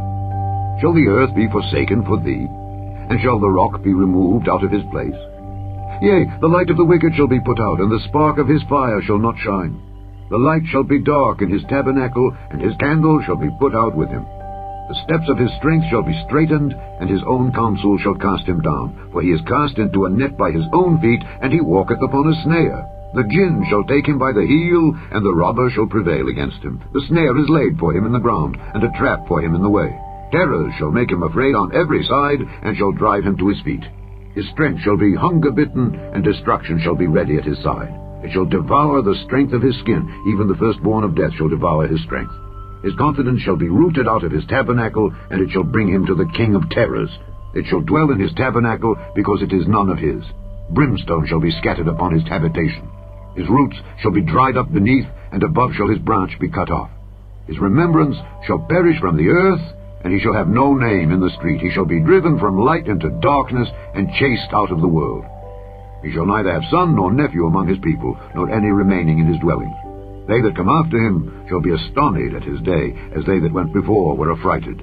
Shall the earth be forsaken for thee? And shall the rock be removed out of his place? Yea, the light of the wicked shall be put out, and the spark of his fire shall not shine. The light shall be dark in his tabernacle, and his candle shall be put out with him. The steps of his strength shall be straitened, and his own counsel shall cast him down. For he is cast into a net by his own feet, and he walketh upon a snare. The gin shall take him by the heel, and the robber shall prevail against him. The snare is laid for him in the ground, and a trap for him in the way. Terrors shall make him afraid on every side, and shall drive him to his feet. His strength shall be hunger-bitten, and destruction shall be ready at his side. It shall devour the strength of his skin, even the firstborn of death shall devour his strength. His confidence shall be rooted out of his tabernacle, and it shall bring him to the king of terrors. It shall dwell in his tabernacle, because it is none of his. Brimstone shall be scattered upon his habitation. His roots shall be dried up beneath, and above shall his branch be cut off. His remembrance shall perish from the earth, and he shall have no name in the street. He shall be driven from light into darkness, and chased out of the world. He shall neither have son nor nephew among his people, nor any remaining in his dwellings. They that come after him shall be astonished at his day, as they that went before were affrighted.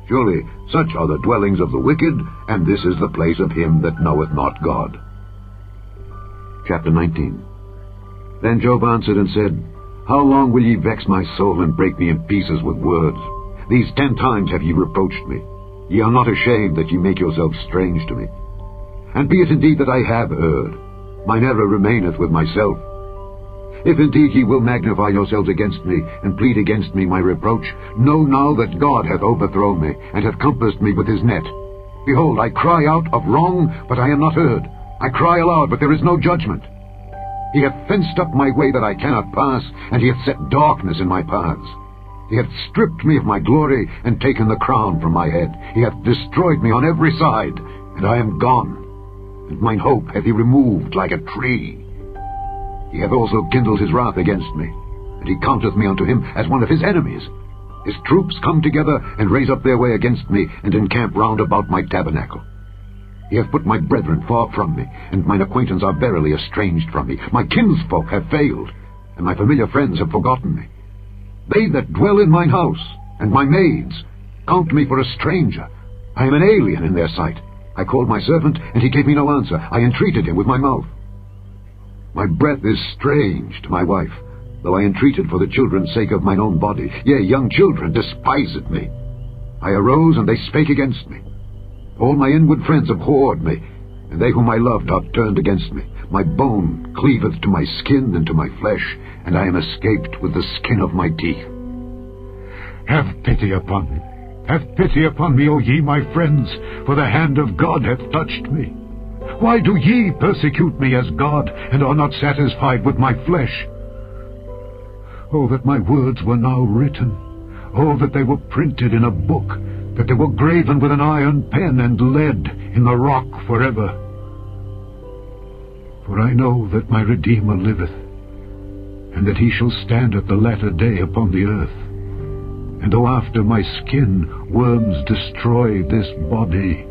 Surely such are the dwellings of the wicked, and this is the place of him that knoweth not God. Chapter 19. Then Job answered and said, How long will ye vex my soul, and break me in pieces with words? These 10 times have ye reproached me. Ye are not ashamed that ye make yourselves strange to me. And be it indeed that I have erred, mine error remaineth with myself. If indeed ye will magnify yourselves against me, and plead against me my reproach, know now that God hath overthrown me, and hath compassed me with his net. Behold, I cry out of wrong, but I am not heard. I cry aloud, but there is no judgment. He hath fenced up my way that I cannot pass, and he hath set darkness in my paths. He hath stripped me of my glory, and taken the crown from my head. He hath destroyed me on every side, and I am gone. And mine hope hath he removed like a tree. He hath also kindled his wrath against me, and he counteth me unto him as one of his enemies. His troops come together, and raise up their way against me, and encamp round about my tabernacle. He hath put my brethren far from me, and mine acquaintance are verily estranged from me. My kinsfolk have failed, and my familiar friends have forgotten me. They that dwell in mine house, and my maids, count me for a stranger. I am an alien in their sight. I called my servant, and he gave me no answer. I entreated him with my mouth. My breath is strange to my wife, though I entreated for the children's sake of mine own body. Yea, young children despised me. I arose, and they spake against me. All my inward friends abhorred me, and they whom I loved are turned against me. My bone cleaveth to my skin and to my flesh, and I am escaped with the skin of my teeth. Have pity upon me. Have pity upon me, O ye my friends, for the hand of God hath touched me. Why do ye persecute me as God, and are not satisfied with my flesh? Oh, that my words were now written. Oh, that they were printed in a book, that they were graven with an iron pen and lead in the rock forever. For I know that my Redeemer liveth, and that he shall stand at the latter day upon the earth. And though after my skin worms destroy this body,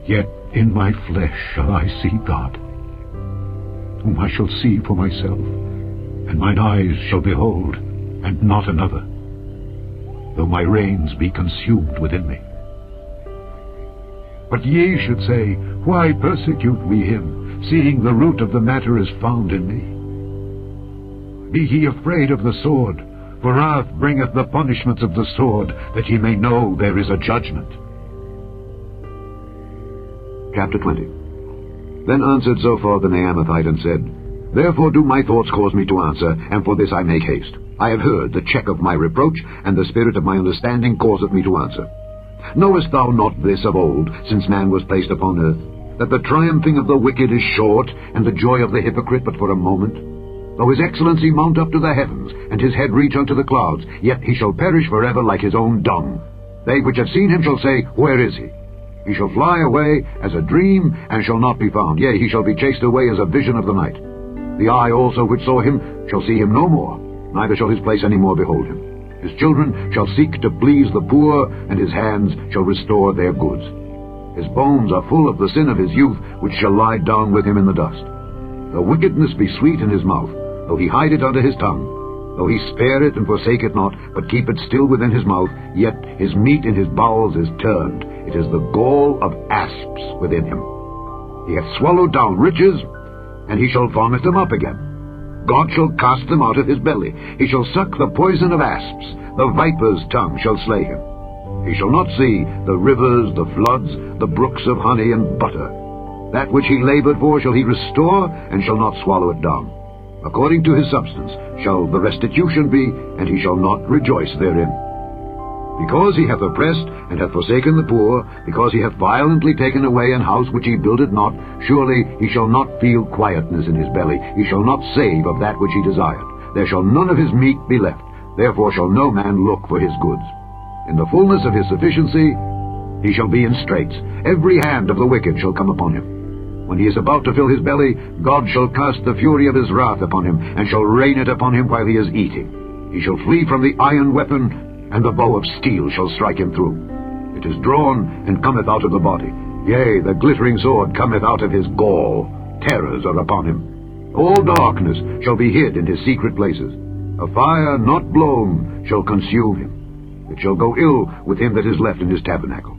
yet in my flesh shall I see God, whom I shall see for myself, and mine eyes shall behold, and not another, though my reins be consumed within me. But ye should say, Why persecute we him, seeing the root of the matter is found in me? Be ye afraid of the sword, for wrath bringeth the punishments of the sword, that ye may know there is a judgment. Chapter 20. Then answered Zophar the Naamathite, and said, Therefore do my thoughts cause me to answer, and for this I make haste. I have heard the check of my reproach, and the spirit of my understanding causeth me to answer. Knowest thou not this of old, since man was placed upon earth, that the triumphing of the wicked is short, and the joy of the hypocrite but for a moment? Though his excellency mount up to the heavens, and his head reach unto the clouds, yet he shall perish forever like his own dung. They which have seen him shall say, Where is he? He shall fly away as a dream, and shall not be found. Yea, he shall be chased away as a vision of the night. The eye also which saw him shall see him no more. neither shall his place any more behold him. His children shall seek to please the poor, and his hands shall restore their goods. His bones are full of the sin of his youth, which shall lie down with him in the dust. Though wickedness be sweet in his mouth, though he hide it under his tongue, though he spare it and forsake it not, but keep it still within his mouth, yet his meat in his bowels is turned. It is the gall of asps within him. He hath swallowed down riches, and he shall vomit them up again. God shall cast them out of his belly. He shall suck the poison of asps. The viper's tongue shall slay him. He shall not see the rivers, the floods, the brooks of honey and butter. That which he labored for shall he restore, and shall not swallow it down. According to his substance shall the restitution be, and he shall not rejoice therein. Because he hath oppressed and hath forsaken the poor, because he hath violently taken away an house which he builded not, surely he shall not feel quietness in his belly. He shall not save of that which he desired. There shall none of his meat be left. Therefore shall no man look for his goods. In the fullness of his sufficiency he shall be in straits. Every hand of the wicked shall come upon him. When he is about to fill his belly, God shall cast the fury of his wrath upon him, and shall rain it upon him while he is eating. He shall flee from the iron weapon, and the bow of steel shall strike him through. It is drawn, and cometh out of the body. Yea, the glittering sword cometh out of his gall. Terrors are upon him. All darkness shall be hid in his secret places. A fire not blown shall consume him. It shall go ill with him that is left in his tabernacle.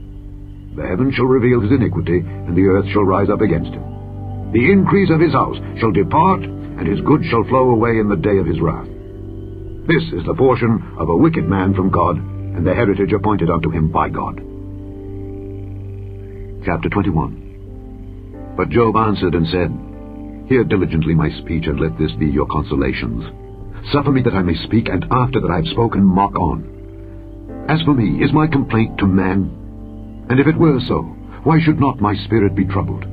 The heavens shall reveal his iniquity, and the earth shall rise up against him. The increase of his house shall depart, and his goods shall flow away in the day of his wrath. This is the portion of a wicked man from God, and the heritage appointed unto him by God. Chapter 21. But Job answered and said, Hear diligently my speech, and let this be your consolations. Suffer me that I may speak, and after that I have spoken, mock on. As for me, is my complaint to man? And if it were so, why should not my spirit be troubled?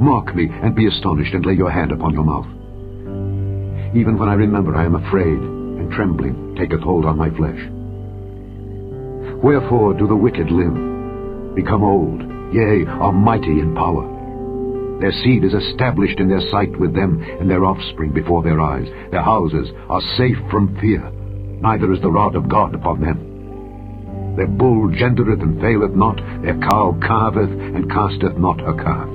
Mock me, and be astonished, and lay your hand upon your mouth. Even when I remember, I am afraid, and trembling taketh hold on my flesh. Wherefore do the wicked live, become old, yea, are mighty in power? Their seed is established in their sight with them, and their offspring before their eyes. Their houses are safe from fear, neither is the rod of God upon them. Their bull gendereth and faileth not, their cow calveth and casteth not her calf.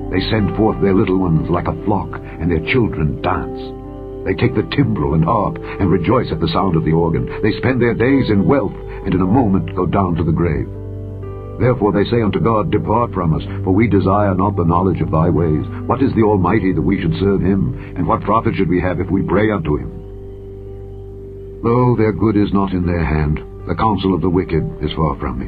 They send forth their little ones like a flock, and their children dance. They take the timbrel and harp, and rejoice at the sound of the organ. They spend their days in wealth, and in a moment go down to the grave. Therefore they say unto God, Depart from us, for we desire not the knowledge of thy ways. What is the Almighty that we should serve him? And what profit should we have if we pray unto him? Lo, their good is not in their hand. The counsel of the wicked is far from me.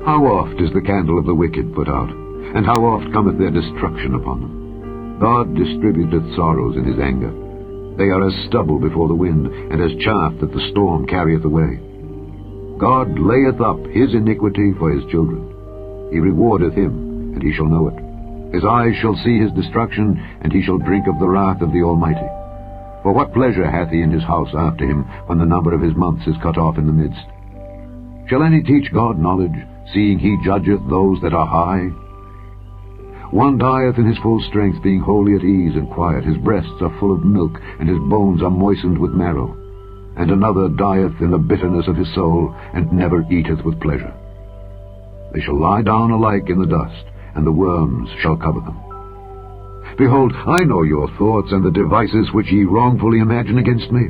How oft is the candle of the wicked put out? And how oft cometh their destruction upon them? God distributeth sorrows in his anger. They are as stubble before the wind, and as chaff that the storm carrieth away. God layeth up his iniquity for his children. He rewardeth him, and he shall know it. His eyes shall see his destruction, and he shall drink of the wrath of the Almighty. For what pleasure hath he in his house after him, when the number of his months is cut off in the midst? Shall any teach God knowledge, seeing he judgeth those that are high? One dieth in his full strength, being wholly at ease and quiet. His breasts are full of milk, and his bones are moistened with marrow. And another dieth in the bitterness of his soul, and never eateth with pleasure. They shall lie down alike in the dust, and the worms shall cover them. Behold, I know your thoughts, and the devices which ye wrongfully imagine against me.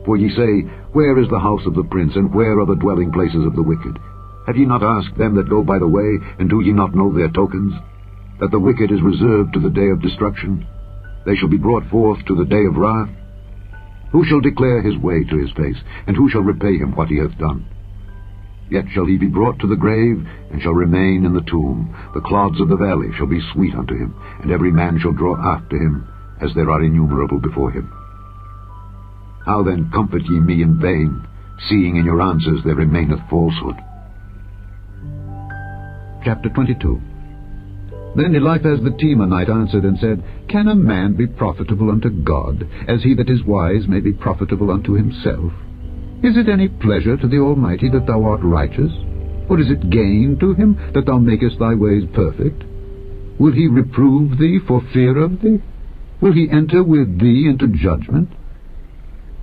For ye say, Where is the house of the prince, and where are the dwelling places of the wicked? Have ye not asked them that go by the way, and do ye not know their tokens? That the wicked is reserved to the day of destruction. They shall be brought forth to the day of wrath. Who shall declare his way to his face, and who shall repay him what he hath done? Yet shall he be brought to the grave, and shall remain in the tomb. The clods of the valley shall be sweet unto him, and every man shall draw after him, as there are innumerable before him. How then comfort ye me in vain, seeing in your answers there remaineth falsehood? Chapter 22. Then Eliphaz the Temanite answered and said, Can a man be profitable unto God, as he that is wise may be profitable unto himself? Is it any pleasure to the Almighty that thou art righteous? Or is it gain to him that thou makest thy ways perfect? Will he reprove thee for fear of thee? Will he enter with thee into judgment?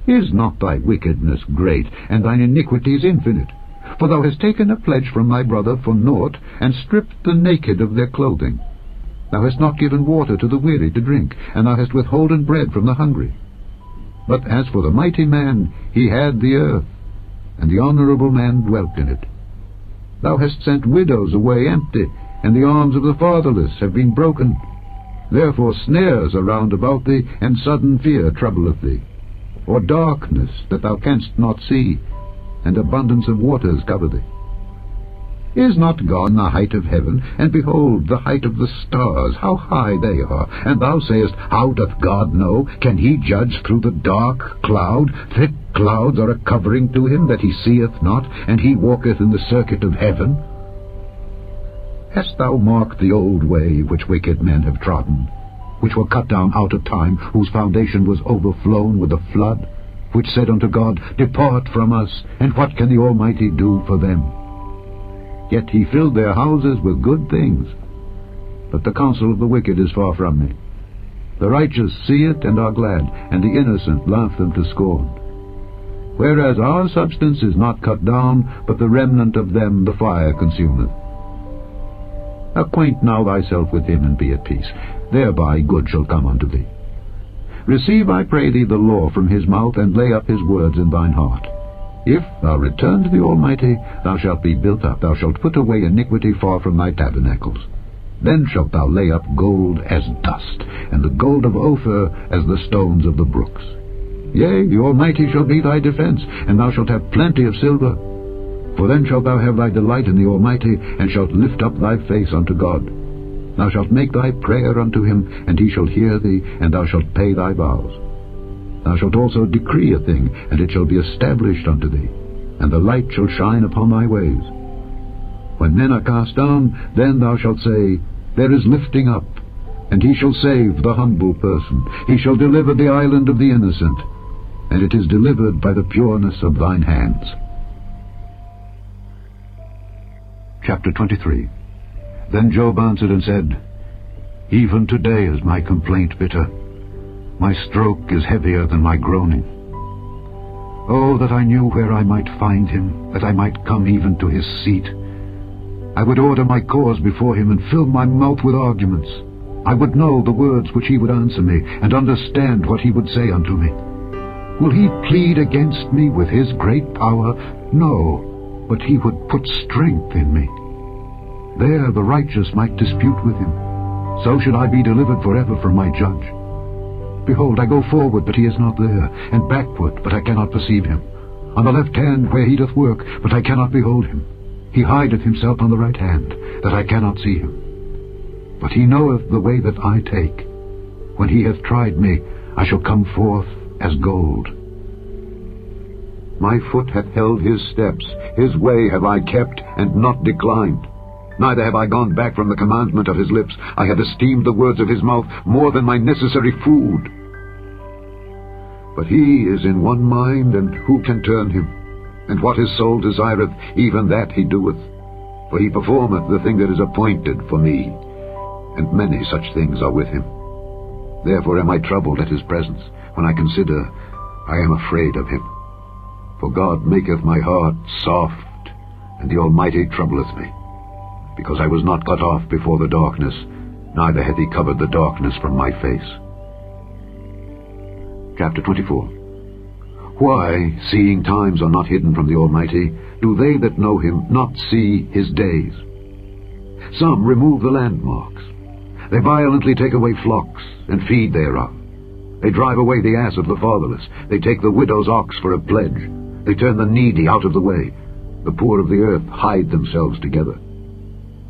Is not thy wickedness great, and thine iniquities infinite? For thou hast taken a pledge from thy brother for naught, and stripped the naked of their clothing. Thou hast not given water to the weary to drink, and thou hast withholden bread from the hungry. But as for the mighty man, he had the earth, and the honorable man dwelt in it. Thou hast sent widows away empty, and the arms of the fatherless have been broken. Therefore snares are round about thee, and sudden fear troubleth thee. Or darkness that thou canst not see, and abundance of waters cover thee. Is not God in the height of heaven? And behold, the height of the stars, how high they are. And thou sayest, how doth God know? Can he judge through the dark cloud? Thick clouds are a covering to him that he seeth not, and he walketh in the circuit of heaven. Hast thou marked the old way which wicked men have trodden, which were cut down out of time, whose foundation was overflown with the flood, which said unto God, Depart from us, and what can the Almighty do for them? Yet he filled their houses with good things. But the counsel of the wicked is far from me. The righteous see it and are glad, and the innocent laugh them to scorn. Whereas our substance is not cut down, but the remnant of them the fire consumeth. Acquaint now thyself with him, and be at peace. Thereby good shall come unto thee. Receive, I pray thee, the law from his mouth, and lay up his words in thine heart. If thou return to the Almighty, thou shalt be built up. Thou shalt put away iniquity far from thy tabernacles. Then shalt thou lay up gold as dust, and the gold of Ophir as the stones of the brooks. Yea, the Almighty shall be thy defense, and thou shalt have plenty of silver. For then shalt thou have thy delight in the Almighty, and shalt lift up thy face unto God. Thou shalt make thy prayer unto him, and he shall hear thee, and thou shalt pay thy vows. Thou shalt also decree a thing, and it shall be established unto thee, and the light shall shine upon thy ways. When men are cast down, then thou shalt say, There is lifting up, and he shall save the humble person. He shall deliver the island of the innocent, and it is delivered by the pureness of thine hands. Chapter 23. Then Job answered and said, Even today is my complaint bitter. My stroke is heavier than my groaning. Oh, that I knew where I might find him, that I might come even to his seat. I would order my cause before him, and fill my mouth with arguments. I would know the words which he would answer me, and understand what he would say unto me. Will he plead against me with his great power? No, but he would put strength in me. There the righteous might dispute with him. So should I be delivered forever from my judge. Behold, I go forward, but he is not there, and backward, but I cannot perceive him. On the left hand where he doth work, but I cannot behold him. He hideth himself on the right hand, that I cannot see him. But he knoweth the way that I take. When he hath tried me, I shall come forth as gold. My foot hath held his steps, his way have I kept, and not declined. Neither have I gone back from the commandment of his lips. I have esteemed the words of his mouth more than my necessary food. But he is in one mind, and who can turn him? And what his soul desireth, even that he doeth. For he performeth the thing that is appointed for me, and many such things are with him. Therefore am I troubled at his presence. When I consider, I am afraid of him. For God maketh my heart soft, and the Almighty troubleth me. Because I was not cut off before the darkness, neither hath he covered the darkness from my face. Chapter 24. Why, seeing times are not hidden from the Almighty, do they that know him not see his days? Some remove the landmarks. They violently take away flocks, and feed thereof. They drive away the ass of the fatherless. They take the widow's ox for a pledge. They turn the needy out of the way. The poor of the earth hide themselves together.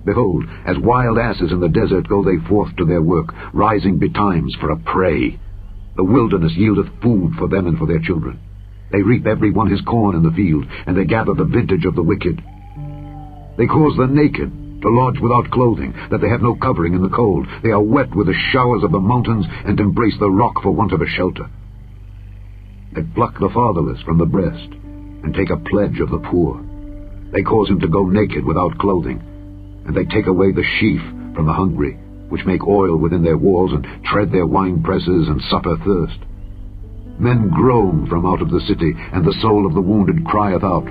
Behold, as wild asses in the desert go they forth to their work, rising betimes for a prey. The wilderness yieldeth food for them and for their children. They reap every one his corn in the field, and they gather the vintage of the wicked. They cause the naked to lodge without clothing, that they have no covering in the cold. They are wet with the showers of the mountains, and embrace the rock for want of a shelter. They pluck the fatherless from the breast, and take a pledge of the poor. They cause him to go naked without clothing, and they take away the sheaf from the hungry, which make oil within their walls, and tread their wine presses, and suffer thirst. Men groan from out of the city, and the soul of the wounded crieth out.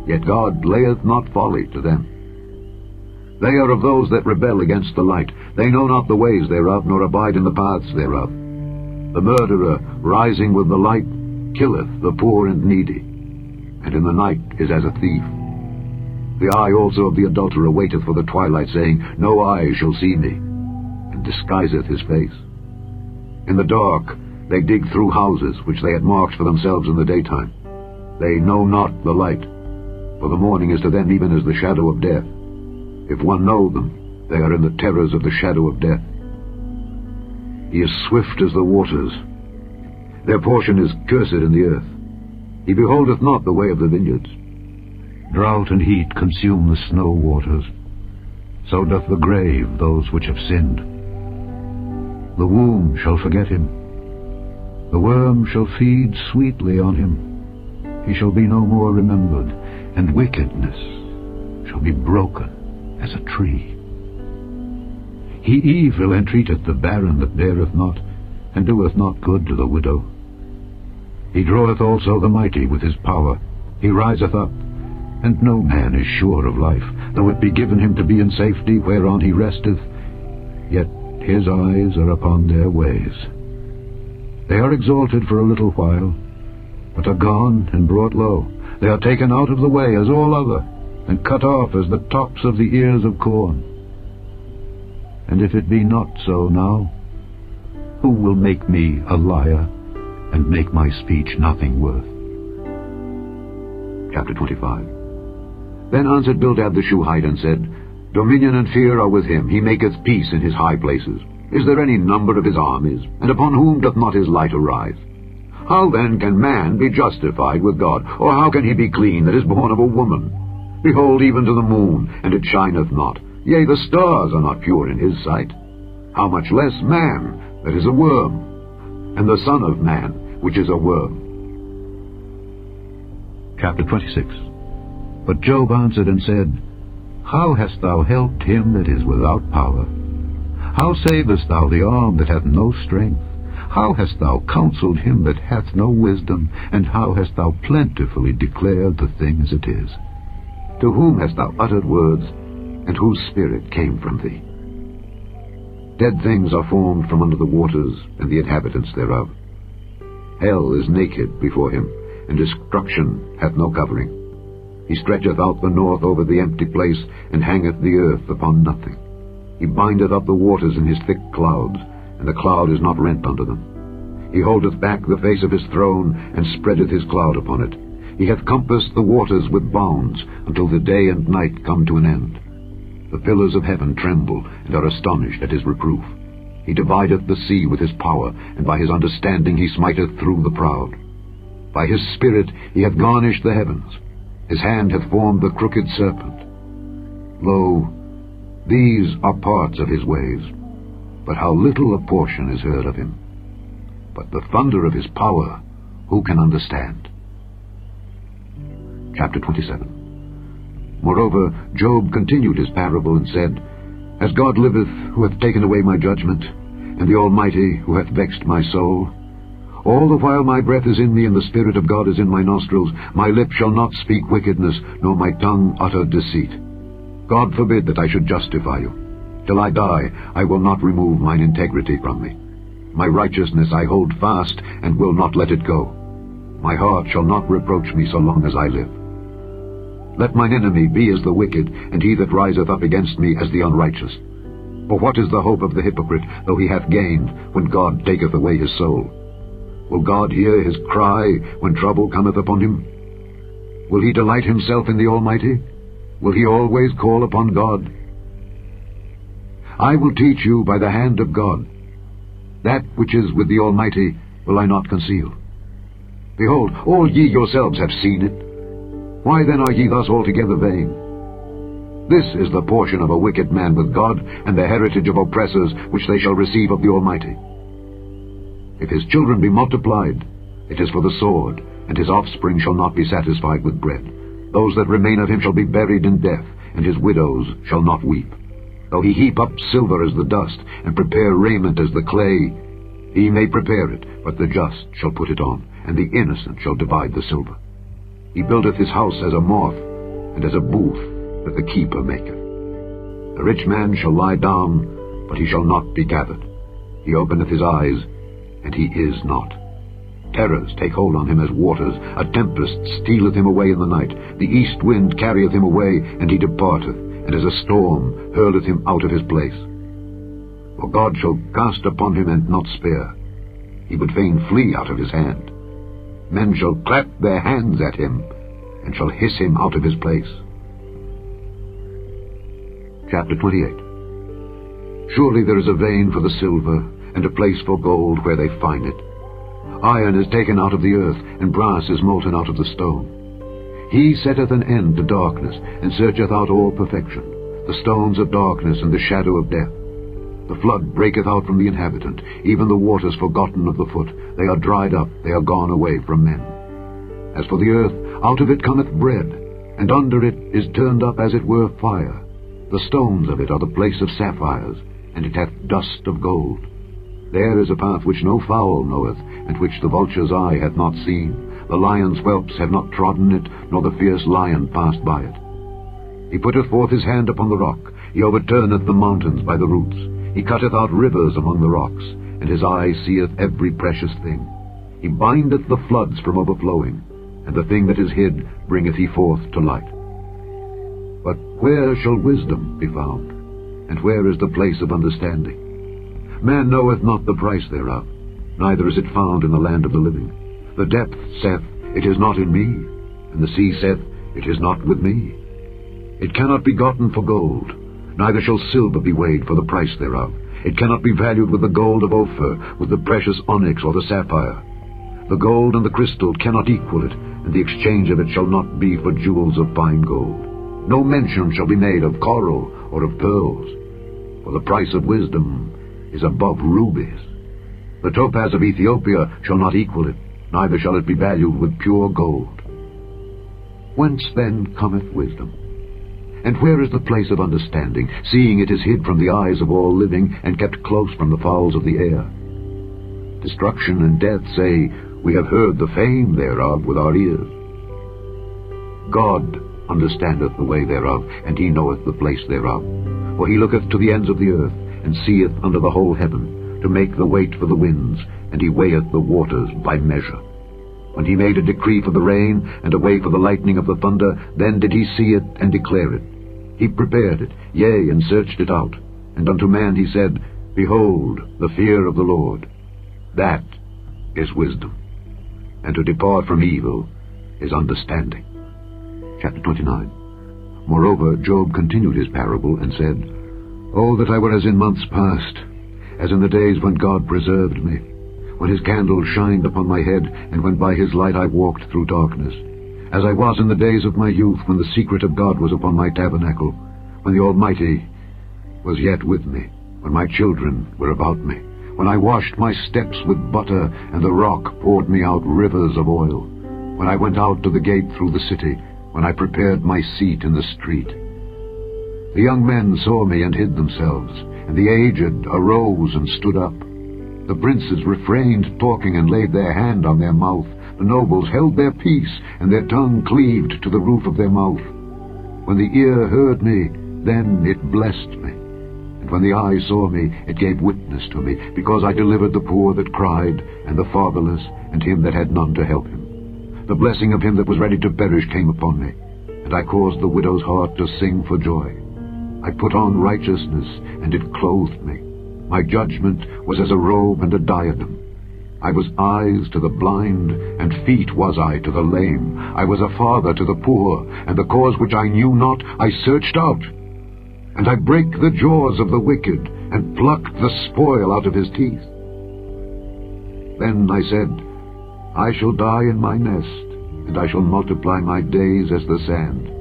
Yet God layeth not folly to them. They are of those that rebel against the light. They know not the ways thereof, nor abide in the paths thereof. The murderer, rising with the light, killeth the poor and needy, and in the night is as a thief. The eye also of the adulterer waiteth for the twilight, saying, No eye shall see me, and disguiseth his face. In the dark they dig through houses which they had marked for themselves in the daytime. They know not the light, for the morning is to them even as the shadow of death. If one know them, they are in the terrors of the shadow of death. He is swift as the waters. Their portion is cursed in the earth. He beholdeth not the way of the vineyards. Drought and heat consume the snow waters. So doth the grave those which have sinned. The womb shall forget him. The worm shall feed sweetly on him. He shall be no more remembered, and wickedness shall be broken as a tree. He evil entreateth the barren that beareth not, and doeth not good to the widow. He draweth also the mighty with his power. He riseth up, and no man is sure of life. Though it be given him to be in safety whereon he resteth, yet his eyes are upon their ways. They are exalted for a little while, but are gone and brought low. They are taken out of the way as all other, and cut off as the tops of the ears of corn. And if it be not so now, who will make me a liar, and make my speech nothing worth? Chapter 25. Then answered Bildad the Shuhite, and said, Dominion and fear are with him. He maketh peace in his high places. Is there any number of his armies? And upon whom doth not his light arise? How then can man be justified with God? Or how can he be clean that is born of a woman? Behold, even to the moon, and it shineth not. Yea, the stars are not pure in his sight. How much less man, that is a worm, and the son of man, which is a worm. Chapter 26. But Job answered and said, How hast thou helped him that is without power? How savest thou the arm that hath no strength? How hast thou counseled him that hath no wisdom? And how hast thou plentifully declared the thing as it is? To whom hast thou uttered words, and whose spirit came from thee? Dead things are formed from under the waters, and the inhabitants thereof. Hell is naked before him, and destruction hath no covering. He stretcheth out the north over the empty place, and hangeth the earth upon nothing. He bindeth up the waters in his thick clouds, and the cloud is not rent under them. He holdeth back the face of his throne, and spreadeth his cloud upon it. He hath compassed the waters with bounds, until the day and night come to an end. The pillars of heaven tremble, and are astonished at his reproof. He divideth the sea with his power, and by his understanding he smiteth through the proud. By his spirit he hath garnished the heavens. His hand hath formed the crooked serpent. Lo, these are parts of his ways, but how little a portion is heard of him. But the thunder of his power, who can understand? Chapter 27. Moreover, Job continued his parable, and said, As God liveth, who hath taken away my judgment, and the Almighty, who hath vexed my soul, all the while my breath is in me, and the Spirit of God is in my nostrils, my lips shall not speak wickedness, nor my tongue utter deceit. God forbid that I should justify you. Till I die, I will not remove mine integrity from me. My righteousness I hold fast, and will not let it go. My heart shall not reproach me so long as I live. Let mine enemy be as the wicked, and he that riseth up against me as the unrighteous. For what is the hope of the hypocrite, though he hath gained, when God taketh away his soul? Will God hear his cry when trouble cometh upon him? Will he delight himself in the Almighty? Will he always call upon God? I will teach you by the hand of God. That which is with the Almighty will I not conceal. Behold, all ye yourselves have seen it. Why then are ye thus altogether vain? This is the portion of a wicked man with God, and the heritage of oppressors, which they shall receive of the Almighty. If his children be multiplied, it is for the sword, and his offspring shall not be satisfied with bread. Those that remain of him shall be buried in death, and his widows shall not weep. Though he heap up silver as the dust, and prepare raiment as the clay, He may prepare it, but the just shall put it on, and the innocent shall divide the silver. He buildeth his house as a moth, and as a booth that the keeper maketh. A rich man shall lie down, but he shall not be gathered. He openeth his eyes, and he is not. Terrors take hold on him as waters. A tempest stealeth him away in the night. The east wind carrieth him away, and he departeth, and as a storm hurleth him out of his place. For God shall cast upon him and not spare. He would fain flee out of his hand. Men shall clap their hands at him, and shall hiss him out of his place. Chapter 28. Surely there is a vein for the silver, and a place for gold where they find it. Iron is taken out of the earth, and brass is molten out of the stone. He setteth an end to darkness, and searcheth out all perfection, the stones of darkness and the shadow of death. The flood breaketh out from the inhabitant, even the waters forgotten of the foot. They are dried up, they are gone away from men. As for the earth, out of it cometh bread, and under it is turned up as it were fire. The stones of it are the place of sapphires, and it hath dust of gold. There is a path which no fowl knoweth, and which the vulture's eye hath not seen. The lion's whelps have not trodden it, nor the fierce lion passed by it. He putteth forth his hand upon the rock. He overturneth the mountains by the roots. He cutteth out rivers among the rocks, and his eye seeth every precious thing. He bindeth the floods from overflowing, and the thing that is hid bringeth he forth to light. But where shall wisdom be found? And where is the place of understanding? Man knoweth not the price thereof, neither is it found in the land of the living. The depth saith, It is not in me, and the sea saith, It is not with me. It cannot be gotten for gold, neither shall silver be weighed for the price thereof. It cannot be valued with the gold of Ophir, with the precious onyx or the sapphire. The gold and the crystal cannot equal it, and the exchange of it shall not be for jewels of fine gold. No mention shall be made of coral or of pearls, for the price of wisdom is above rubies. The topaz of Ethiopia shall not equal it, neither shall it be valued with pure gold. Whence then cometh wisdom? And where is the place of understanding, seeing it is hid from the eyes of all living, and kept close from the fowls of the air? Destruction and death say, We have heard the fame thereof with our ears. God understandeth the way thereof, and he knoweth the place thereof. For he looketh to the ends of the earth, and seeth under the whole heaven, to make the weight for the winds, and he weigheth the waters by measure. When he made a decree for the rain, and a way for the lightning of the thunder, then did he see it and declare it. He prepared it, yea, and searched it out. And unto man he said, Behold, the fear of the Lord, that is wisdom, and to depart from evil is understanding. Chapter 29. Moreover, Job continued his parable, and said, Oh, that I were as in months past, as in the days when God preserved me, when his candle shined upon my head, and when by his light I walked through darkness, as I was in the days of my youth, when the secret of God was upon my tabernacle, when the Almighty was yet with me, when my children were about me, when I washed my steps with butter, and the rock poured me out rivers of oil, when I went out to the gate through the city, when I prepared my seat in the street. The young men saw me and hid themselves, and the aged arose and stood up. The princes refrained talking and laid their hand on their mouth. The nobles held their peace, and their tongue cleaved to the roof of their mouth. When the ear heard me, then it blessed me. And when the eye saw me, it gave witness to me, because I delivered the poor that cried, and the fatherless, and him that had none to help him. The blessing of him that was ready to perish came upon me, and I caused the widow's heart to sing for joy. I put on righteousness, and it clothed me. My judgment was as a robe and a diadem. I was eyes to the blind, and feet was I to the lame. I was a father to the poor, and the cause which I knew not I searched out. And I brake the jaws of the wicked, and plucked the spoil out of his teeth. Then I said, I shall die in my nest, and I shall multiply my days as the sand.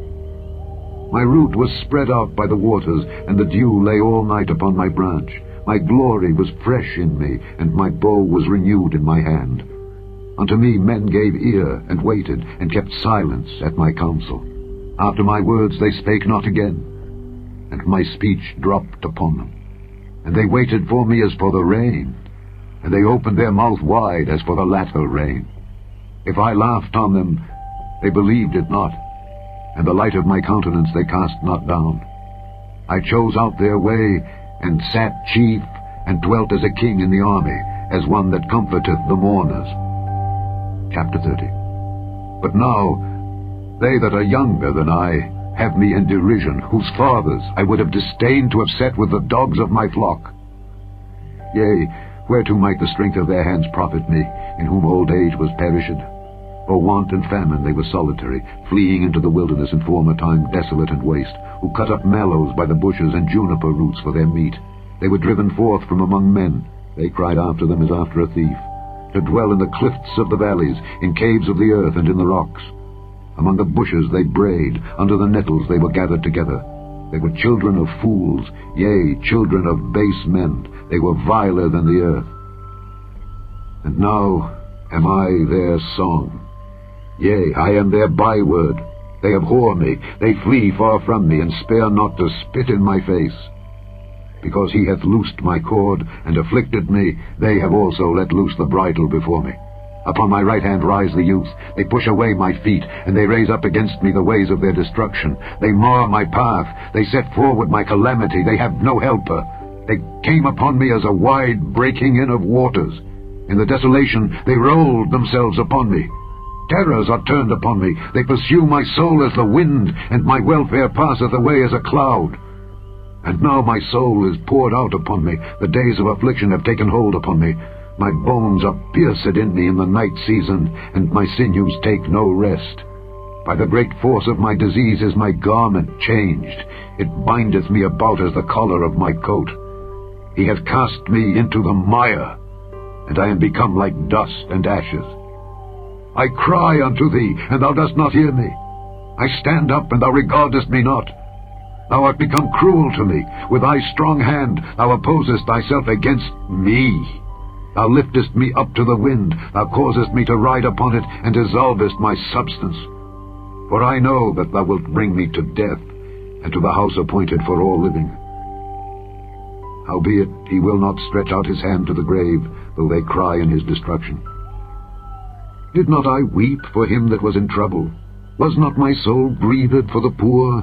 My root was spread out by the waters, and the dew lay all night upon my branch. My glory was fresh in me, and my bow was renewed in my hand. Unto me men gave ear, and waited, and kept silence at my counsel. After my words they spake not again, and my speech dropped upon them. And they waited for me as for the rain, and they opened their mouth wide as for the latter rain. If I laughed on them, they believed it not, and the light of my countenance they cast not down. I chose out their way, and sat chief, and dwelt as a king in the army, as one that comforteth the mourners. Chapter 30. But now, they that are younger than I have me in derision, whose fathers I would have disdained to have set with the dogs of my flock. Yea, whereto might the strength of their hands profit me, in whom old age was perished? For want and famine they were solitary, fleeing into the wilderness in former time desolate and waste, who cut up mallows by the bushes and juniper roots for their meat. They were driven forth from among men. They cried after them as after a thief, to dwell in the cliffs of the valleys, in caves of the earth and in the rocks. Among the bushes they brayed, under the nettles they were gathered together. They were children of fools, yea, children of base men. They were viler than the earth. And now am I their song. Yea, I am their byword. They abhor me, they flee far from me, and spare not to spit in my face. Because he hath loosed my cord, and afflicted me, they have also let loose the bridle before me. Upon my right hand rise the youth. They push away my feet, and they raise up against me the ways of their destruction. They mar my path, they set forward my calamity, they have no helper. They came upon me as a wide breaking in of waters. In the desolation they rolled themselves upon me. Terrors are turned upon me. They pursue my soul as the wind, and my welfare passeth away as a cloud. And now my soul is poured out upon me. The days of affliction have taken hold upon me. My bones are pierced in me in the night season, and my sinews take no rest. By the great force of my disease is my garment changed. It bindeth me about as the collar of my coat. He hath cast me into the mire, and I am become like dust and ashes. I cry unto thee, and thou dost not hear me. I stand up, and thou regardest me not. Thou art become cruel to me. With thy strong hand thou opposest thyself against me. Thou liftest me up to the wind. Thou causest me to ride upon it, and dissolvest my substance. For I know that thou wilt bring me to death, and to the house appointed for all living. Howbeit he will not stretch out his hand to the grave, though they cry in his destruction. Did not I weep for him that was in trouble? Was not my soul grieved for the poor?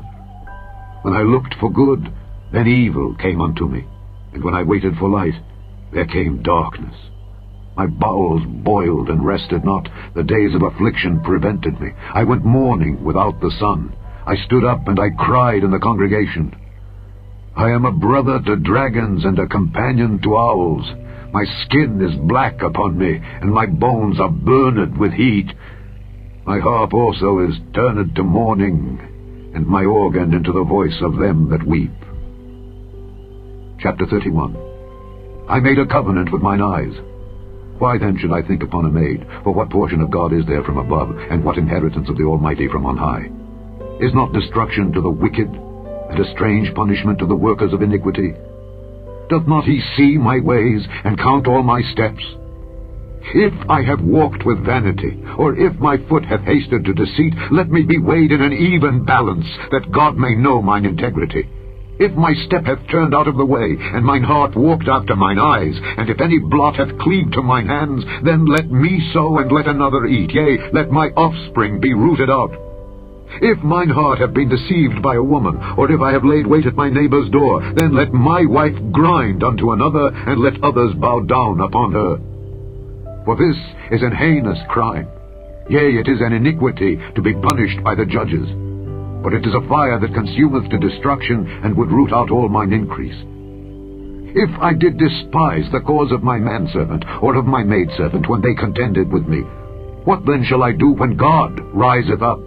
When I looked for good, then evil came unto me, and when I waited for light, there came darkness. My bowels boiled and rested not. The days of affliction prevented me. I went mourning without the sun. I stood up and I cried in the congregation. I am a brother to dragons and a companion to owls. My skin is black upon me, and my bones are burned with heat. My harp also is turned to mourning, and my organ into the voice of them that weep. Chapter 31. I made a covenant with mine eyes. Why then should I think upon a maid? For what portion of God is there from above, and what inheritance of the Almighty from on high? Is not destruction to the wicked, and a strange punishment to the workers of iniquity? Doth not he see my ways, and count all my steps? If I have walked with vanity, or if my foot hath hasted to deceit, let me be weighed in an even balance, that God may know mine integrity. If my step hath turned out of the way, and mine heart walked after mine eyes, and if any blot hath cleaved to mine hands, then let me sow and let another eat, yea, let my offspring be rooted out. If mine heart have been deceived by a woman, or if I have laid wait at my neighbor's door, then let my wife grind unto another, and let others bow down upon her. For this is an heinous crime. Yea, it is an iniquity to be punished by the judges. But it is a fire that consumeth to destruction, and would root out all mine increase. If I did despise the cause of my manservant, or of my maidservant, when they contended with me, what then shall I do when God riseth up?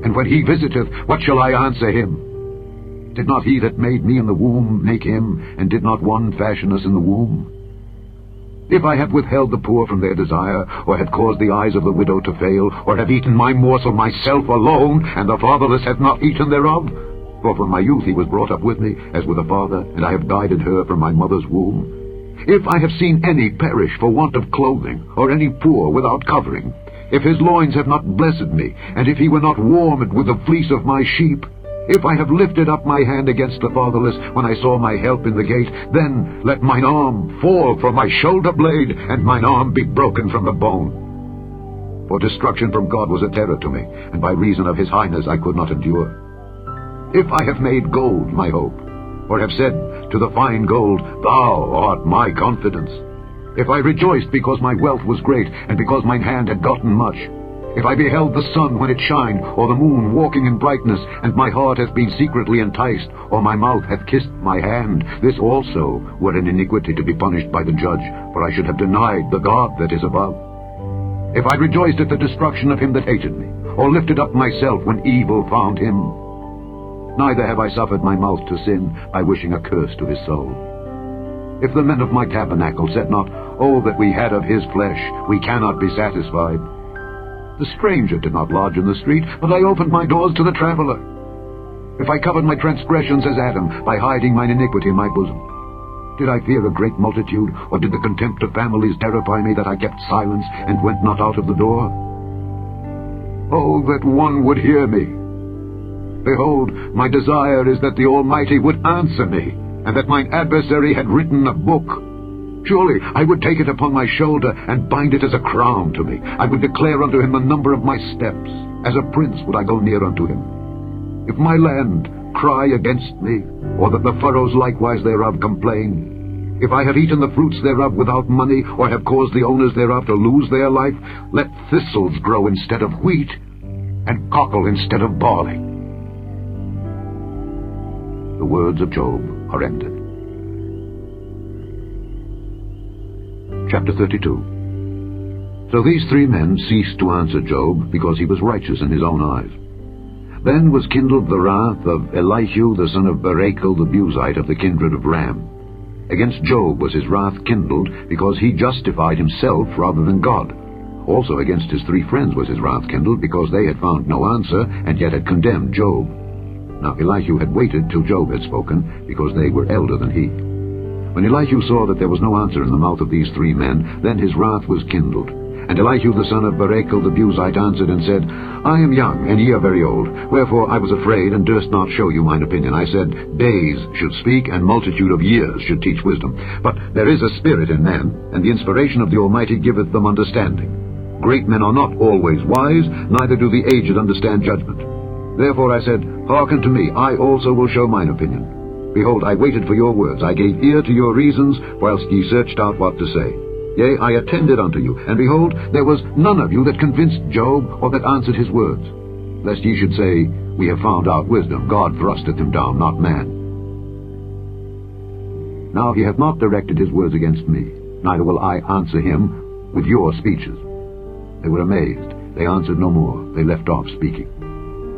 And when he visiteth, what shall I answer him? Did not he that made me in the womb make him, and did not one fashion us in the womb? If I have withheld the poor from their desire, or have caused the eyes of the widow to fail, or have eaten my morsel myself alone, and the fatherless hath not eaten thereof, for from my youth he was brought up with me, as with a father, and I have guided her from my mother's womb. If I have seen any perish for want of clothing, or any poor without covering, if his loins have not blessed me, and if he were not warmed with the fleece of my sheep, If I have lifted up my hand against the fatherless when I saw my help in the gate, then let mine arm fall from my shoulder blade, and mine arm be broken from the bone. For destruction from God was a terror to me, and by reason of his highness I could not endure. If I have made gold my hope, or have said to the fine gold, Thou art my confidence, if I rejoiced because my wealth was great, and because mine hand had gotten much, if I beheld the sun when it shined, or the moon walking in brightness, and my heart hath been secretly enticed, or my mouth hath kissed my hand, this also were an iniquity to be punished by the judge, for I should have denied the God that is above. If I rejoiced at the destruction of him that hated me, or lifted up myself when evil found him, neither have I suffered my mouth to sin by wishing a curse to his soul. If the men of my tabernacle said not, Oh, that we had of his flesh, we cannot be satisfied. The stranger did not lodge in the street, but I opened my doors to the traveler. If I covered my transgressions as Adam, by hiding mine iniquity in my bosom, did I fear a great multitude, or did the contempt of families terrify me, that I kept silence and went not out of the door? Oh, that one would hear me! Behold, my desire is that the Almighty would answer me, and that mine adversary had written a book. Surely I would take it upon my shoulder, and bind it as a crown to me. I would declare unto him the number of my steps. As a prince would I go near unto him. If my land cry against me, or that the furrows likewise thereof complain, if I have eaten the fruits thereof without money, or have caused the owners thereof to lose their life, let thistles grow instead of wheat, and cockle instead of barley. The words of Job are ended. Chapter 32. So these three men ceased to answer Job, because he was righteous in his own eyes. Then was kindled the wrath of Elihu the son of Barachel the Buzite of the kindred of Ram. Against Job was his wrath kindled, because he justified himself rather than God. Also against his three friends was his wrath kindled, because they had found no answer, and yet had condemned Job. Now Elihu had waited till Job had spoken, because they were elder than he. When Elihu saw that there was no answer in the mouth of these three men, then his wrath was kindled. And Elihu the son of Barachel the Buzite answered and said, I am young, and ye are very old. Wherefore I was afraid, and durst not show you mine opinion. I said, Days should speak, and multitude of years should teach wisdom. But there is a spirit in man, and the inspiration of the Almighty giveth them understanding. Great men are not always wise, neither do the aged understand judgment. Therefore I said, Hearken to me, I also will show mine opinion. Behold, I waited for your words. I gave ear to your reasons, whilst ye searched out what to say. Yea, I attended unto you, and behold, there was none of you that convinced Job, or that answered his words. Lest ye should say, We have found out wisdom. God thrusteth him down, not man. Now he hath not directed his words against me, neither will I answer him with your speeches. They were amazed. They answered no more. They left off speaking.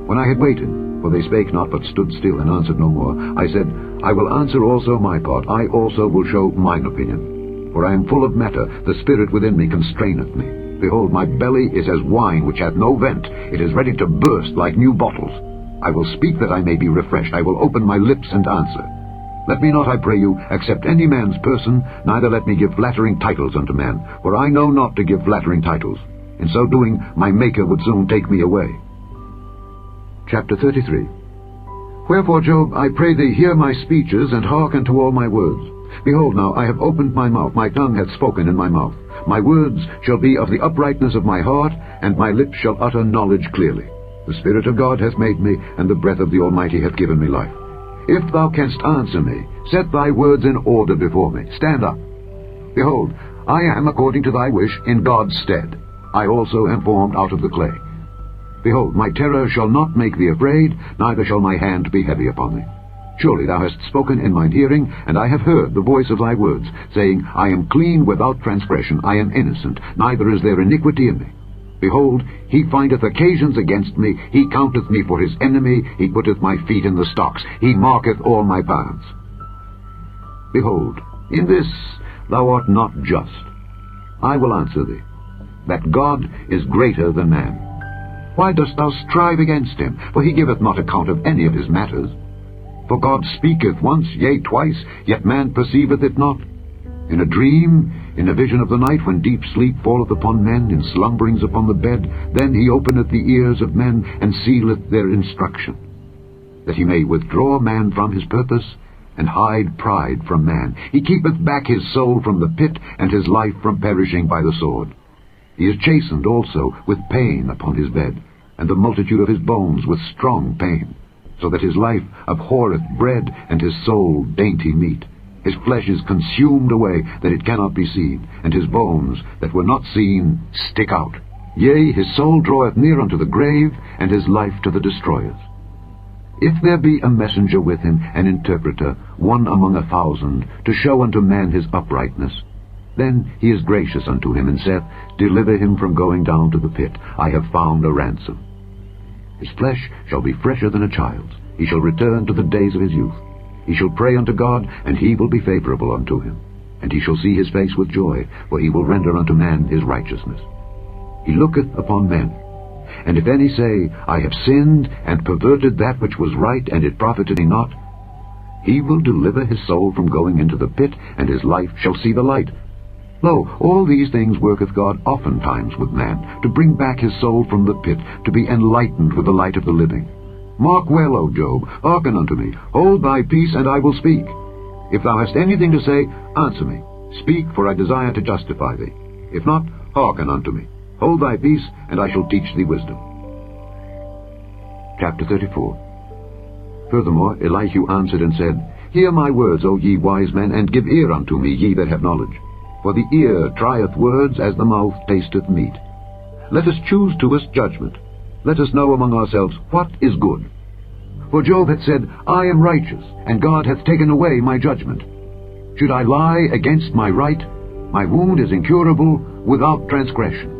When I had waited, for they spake not, but stood still, and answered no more, I said, I will answer also my part. I also will show mine opinion. For I am full of matter, the spirit within me constraineth me. Behold, my belly is as wine which hath no vent. It is ready to burst like new bottles. I will speak that I may be refreshed. I will open my lips and answer. Let me not, I pray you, accept any man's person, neither let me give flattering titles unto man. For I know not to give flattering titles. In so doing, my Maker would soon take me away. Chapter 33. Wherefore, Job, I pray thee, hear my speeches, and hearken to all my words. Behold now, I have opened my mouth, my tongue hath spoken in my mouth. My words shall be of the uprightness of my heart, and my lips shall utter knowledge clearly. The Spirit of God hath made me, and the breath of the Almighty hath given me life. If thou canst answer me, set thy words in order before me. Stand up. Behold, I am, according to thy wish, in God's stead. I also am formed out of the clay. Behold, my terror shall not make thee afraid, neither shall my hand be heavy upon thee. Surely thou hast spoken in mine hearing, and I have heard the voice of thy words, saying, I am clean without transgression, I am innocent, neither is there iniquity in me. Behold, he findeth occasions against me, he counteth me for his enemy, he putteth my feet in the stocks, he marketh all my paths. Behold, in this thou art not just. I will answer thee, that God is greater than man. Why dost thou strive against him? For he giveth not account of any of his matters. For God speaketh once, yea, twice, yet man perceiveth it not. In a dream, in a vision of the night, when deep sleep falleth upon men, in slumberings upon the bed, then he openeth the ears of men, and sealeth their instruction. that he may withdraw man from his purpose, and hide pride from man. He keepeth back his soul from the pit, and his life from perishing by the sword. He is chastened also with pain upon his bed, and the multitude of his bones with strong pain, so that his life abhorreth bread, and his soul dainty meat. His flesh is consumed away, that it cannot be seen, and his bones, that were not seen, stick out. Yea, his soul draweth near unto the grave, and his life to the destroyers. If there be a messenger with him, an interpreter, one among 1,000, to show unto man his uprightness, then he is gracious unto him, and saith, Deliver him from going down to the pit. I have found a ransom. His flesh shall be fresher than a child's. He shall return to the days of his youth. He shall pray unto God, and he will be favorable unto him. And he shall see his face with joy, for he will render unto man his righteousness. He looketh upon men. And if any say, I have sinned, and perverted that which was right, and it profited me not, he will deliver his soul from going into the pit, and his life shall see the light. Lo, all these things worketh God oftentimes with man, to bring back his soul from the pit, to be enlightened with the light of the living. Mark well, O Job, hearken unto me. Hold thy peace, and I will speak. If thou hast anything to say, answer me. Speak, for I desire to justify thee. If not, hearken unto me. Hold thy peace, and I shall teach thee wisdom. Chapter 34. Furthermore, Elihu answered and said, Hear my words, O ye wise men, and give ear unto me, ye that have knowledge. For the ear trieth words as the mouth tasteth meat. Let us choose to us judgment. Let us know among ourselves what is good. For Job hath said, I am righteous, and God hath taken away my judgment. Should I lie against my right? My wound is incurable without transgression.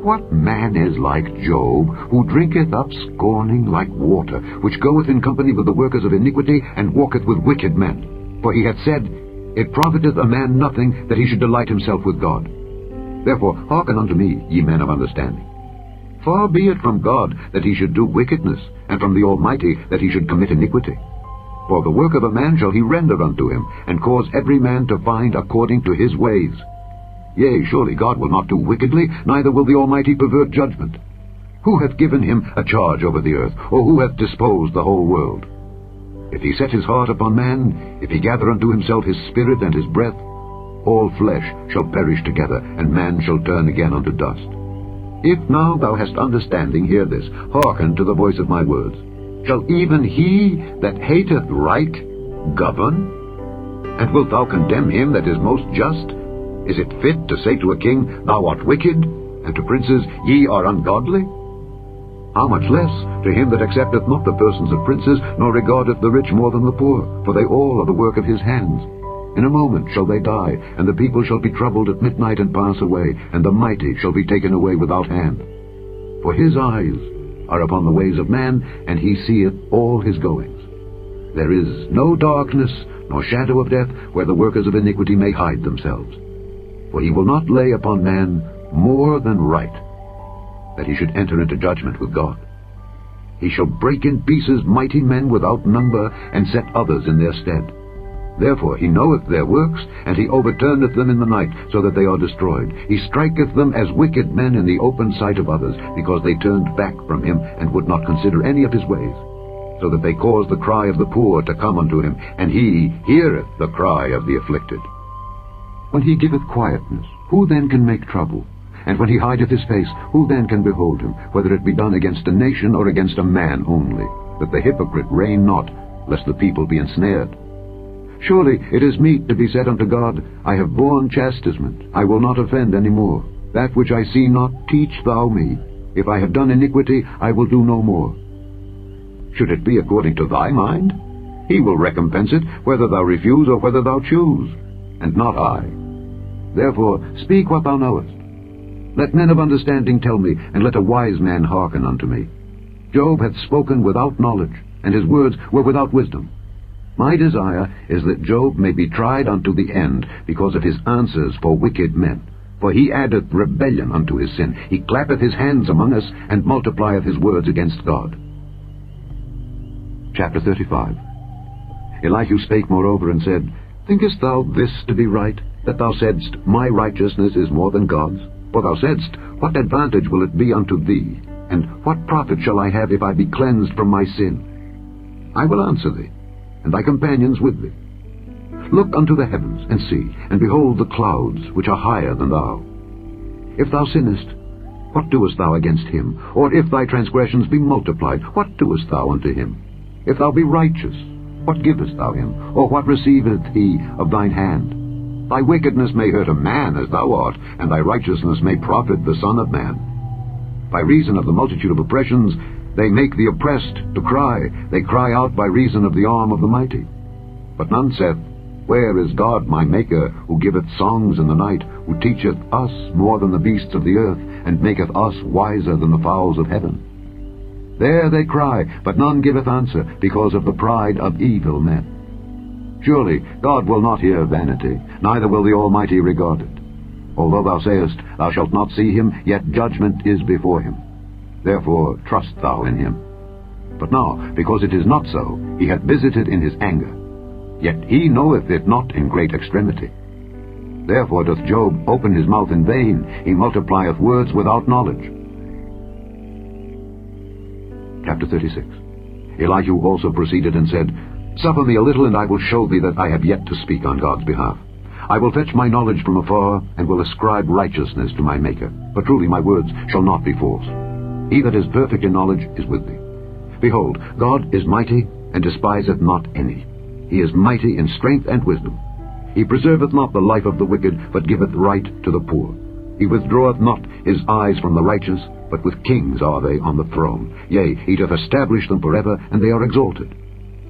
What man is like Job, who drinketh up scorning like water, which goeth in company with the workers of iniquity, and walketh with wicked men? For he hath said, It profiteth a man nothing that he should delight himself with God. Therefore hearken unto me, ye men of understanding. Far be it from God that he should do wickedness, and from the Almighty that he should commit iniquity. For the work of a man shall he render unto him, and cause every man to find according to his ways. Yea, surely God will not do wickedly, neither will the Almighty pervert judgment. Who hath given him a charge over the earth, or who hath disposed the whole world? If he set his heart upon man, if he gather unto himself his spirit and his breath, all flesh shall perish together, and man shall turn again unto dust. If now thou hast understanding, hear this, hearken to the voice of my words. Shall even he that hateth right govern? And wilt thou condemn him that is most just? Is it fit to say to a king, Thou art wicked, and to princes, Ye are ungodly? How much less to him that accepteth not the persons of princes, nor regardeth the rich more than the poor, for they all are the work of his hands. In a moment shall they die, and the people shall be troubled at midnight and pass away, and the mighty shall be taken away without hand. For his eyes are upon the ways of man, and he seeth all his goings. There is no darkness, nor shadow of death, where the workers of iniquity may hide themselves. For he will not lay upon man more than right, that he should enter into judgment with God. He shall break in pieces mighty men without number, and set others in their stead. Therefore he knoweth their works, and he overturneth them in the night, so that they are destroyed. He striketh them as wicked men in the open sight of others, because they turned back from him, and would not consider any of his ways, so that they caused the cry of the poor to come unto him, and he heareth the cry of the afflicted. When he giveth quietness, who then can make trouble? And when he hideth his face, who then can behold him, whether it be done against a nation or against a man only, that the hypocrite reign not, lest the people be ensnared? Surely it is meet to be said unto God, I have borne chastisement, I will not offend any more. That which I see not, teach thou me. If I have done iniquity, I will do no more. Should it be according to thy mind? He will recompense it, whether thou refuse or whether thou choose, and not I. Therefore speak what thou knowest. Let men of understanding tell me, and let a wise man hearken unto me. Job hath spoken without knowledge, and his words were without wisdom. My desire is that Job may be tried unto the end, because of his answers for wicked men. For he addeth rebellion unto his sin. He clappeth his hands among us, and multiplieth his words against God. Chapter 35. Elihu spake moreover and said, Thinkest thou this to be right, that thou saidst, My righteousness is more than God's? For thou saidst, What advantage will it be unto thee? And what profit shall I have if I be cleansed from my sin? I will answer thee, and thy companions with thee. Look unto the heavens, and see, and behold the clouds, which are higher than thou. If thou sinnest, what doest thou against him? Or if thy transgressions be multiplied, what doest thou unto him? If thou be righteous, what givest thou him? Or what receiveth he of thine hand? Thy wickedness may hurt a man as thou art, and thy righteousness may profit the Son of Man. By reason of the multitude of oppressions, they make the oppressed to cry. They cry out by reason of the arm of the mighty. But none saith, Where is God my Maker, who giveth songs in the night, who teacheth us more than the beasts of the earth, and maketh us wiser than the fowls of heaven? There they cry, but none giveth answer, because of the pride of evil men. Surely God will not hear vanity, neither will the Almighty regard it. Although thou sayest, Thou shalt not see him, yet judgment is before him. Therefore trust thou in him. But now, because it is not so, he hath visited in his anger. Yet he knoweth it not in great extremity. Therefore doth Job open his mouth in vain, he multiplieth words without knowledge. Chapter 36. Elihu also proceeded and said, Suffer me a little, and I will show thee that I have yet to speak on God's behalf. I will fetch my knowledge from afar, and will ascribe righteousness to my Maker. But truly my words shall not be false. He that is perfect in knowledge is with thee. Behold, God is mighty, and despiseth not any. He is mighty in strength and wisdom. He preserveth not the life of the wicked, but giveth right to the poor. He withdraweth not his eyes from the righteous, but with kings are they on the throne. Yea, he doth establish them forever, and they are exalted.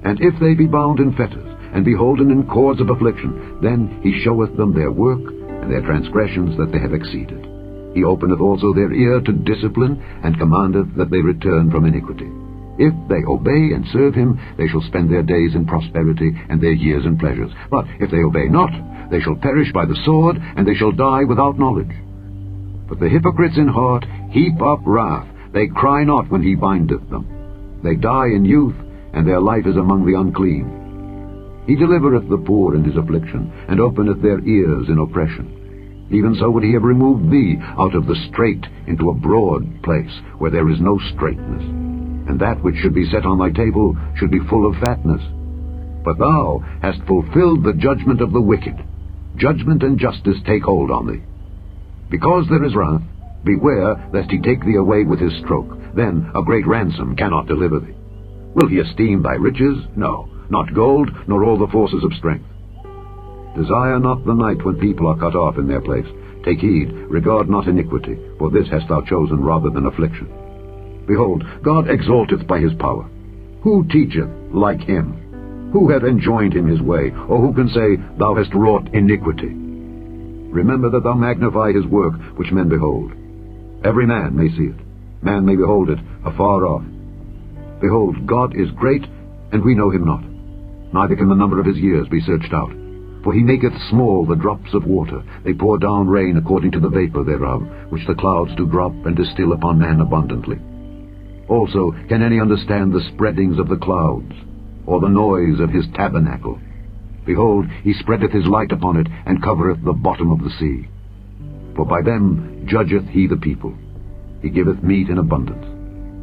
And if they be bound in fetters, and be holden in cords of affliction, then he showeth them their work, and their transgressions that they have exceeded. He openeth also their ear to discipline, and commandeth that they return from iniquity. If they obey and serve him, they shall spend their days in prosperity, and their years in pleasures. But if they obey not, they shall perish by the sword, and they shall die without knowledge. But the hypocrites in heart heap up wrath. They cry not when he bindeth them. They die in youth, and their life is among the unclean. He delivereth the poor in his affliction, and openeth their ears in oppression. Even so would he have removed thee out of the strait into a broad place, where there is no straightness. And that which should be set on thy table should be full of fatness. But thou hast fulfilled the judgment of the wicked. Judgment and justice take hold on thee. Because there is wrath, beware lest he take thee away with his stroke. Then a great ransom cannot deliver thee. Will he esteem thy riches? No, not gold, nor all the forces of strength. Desire not the night when people are cut off in their place. Take heed, regard not iniquity, for this hast thou chosen rather than affliction. Behold, God exalteth by his power. Who teacheth like him? Who hath enjoined him his way? Or who can say, Thou hast wrought iniquity? Remember that thou magnify his work which men behold. Every man may see it. Man may behold it afar off. Behold, God is great, and we know him not. Neither can the number of his years be searched out. For he maketh small the drops of water. They pour down rain according to the vapor thereof, which the clouds do drop and distill upon man abundantly. Also can any understand the spreadings of the clouds, or the noise of his tabernacle? Behold, he spreadeth his light upon it, and covereth the bottom of the sea. For by them judgeth he the people. He giveth meat in abundance.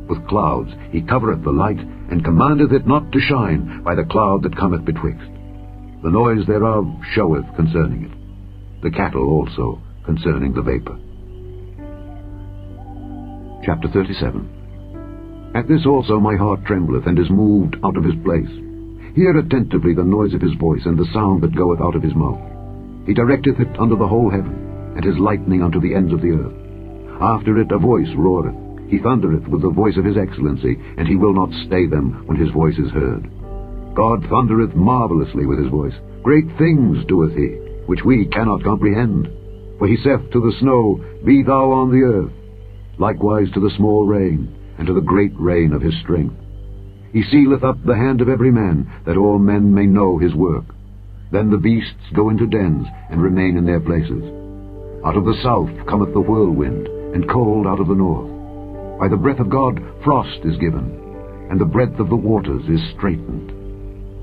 With clouds he covereth the light, and commandeth it not to shine by the cloud that cometh betwixt. The noise thereof showeth concerning it, the cattle also concerning the vapor. Chapter 37. At this also my heart trembleth, and is moved out of his place. Hear attentively the noise of his voice, and the sound that goeth out of his mouth. He directeth it under the whole heaven, and his lightning unto the ends of the earth. After it a voice roareth. He thundereth with the voice of his excellency, and he will not stay them when his voice is heard. God thundereth marvelously with his voice. Great things doeth he, which we cannot comprehend. For he saith to the snow, Be thou on the earth, likewise to the small rain, and to the great rain of his strength. He sealeth up the hand of every man, that all men may know his work. Then the beasts go into dens, and remain in their places. Out of the south cometh the whirlwind, and cold out of the north. By the breath of God frost is given, and the breadth of the waters is straitened.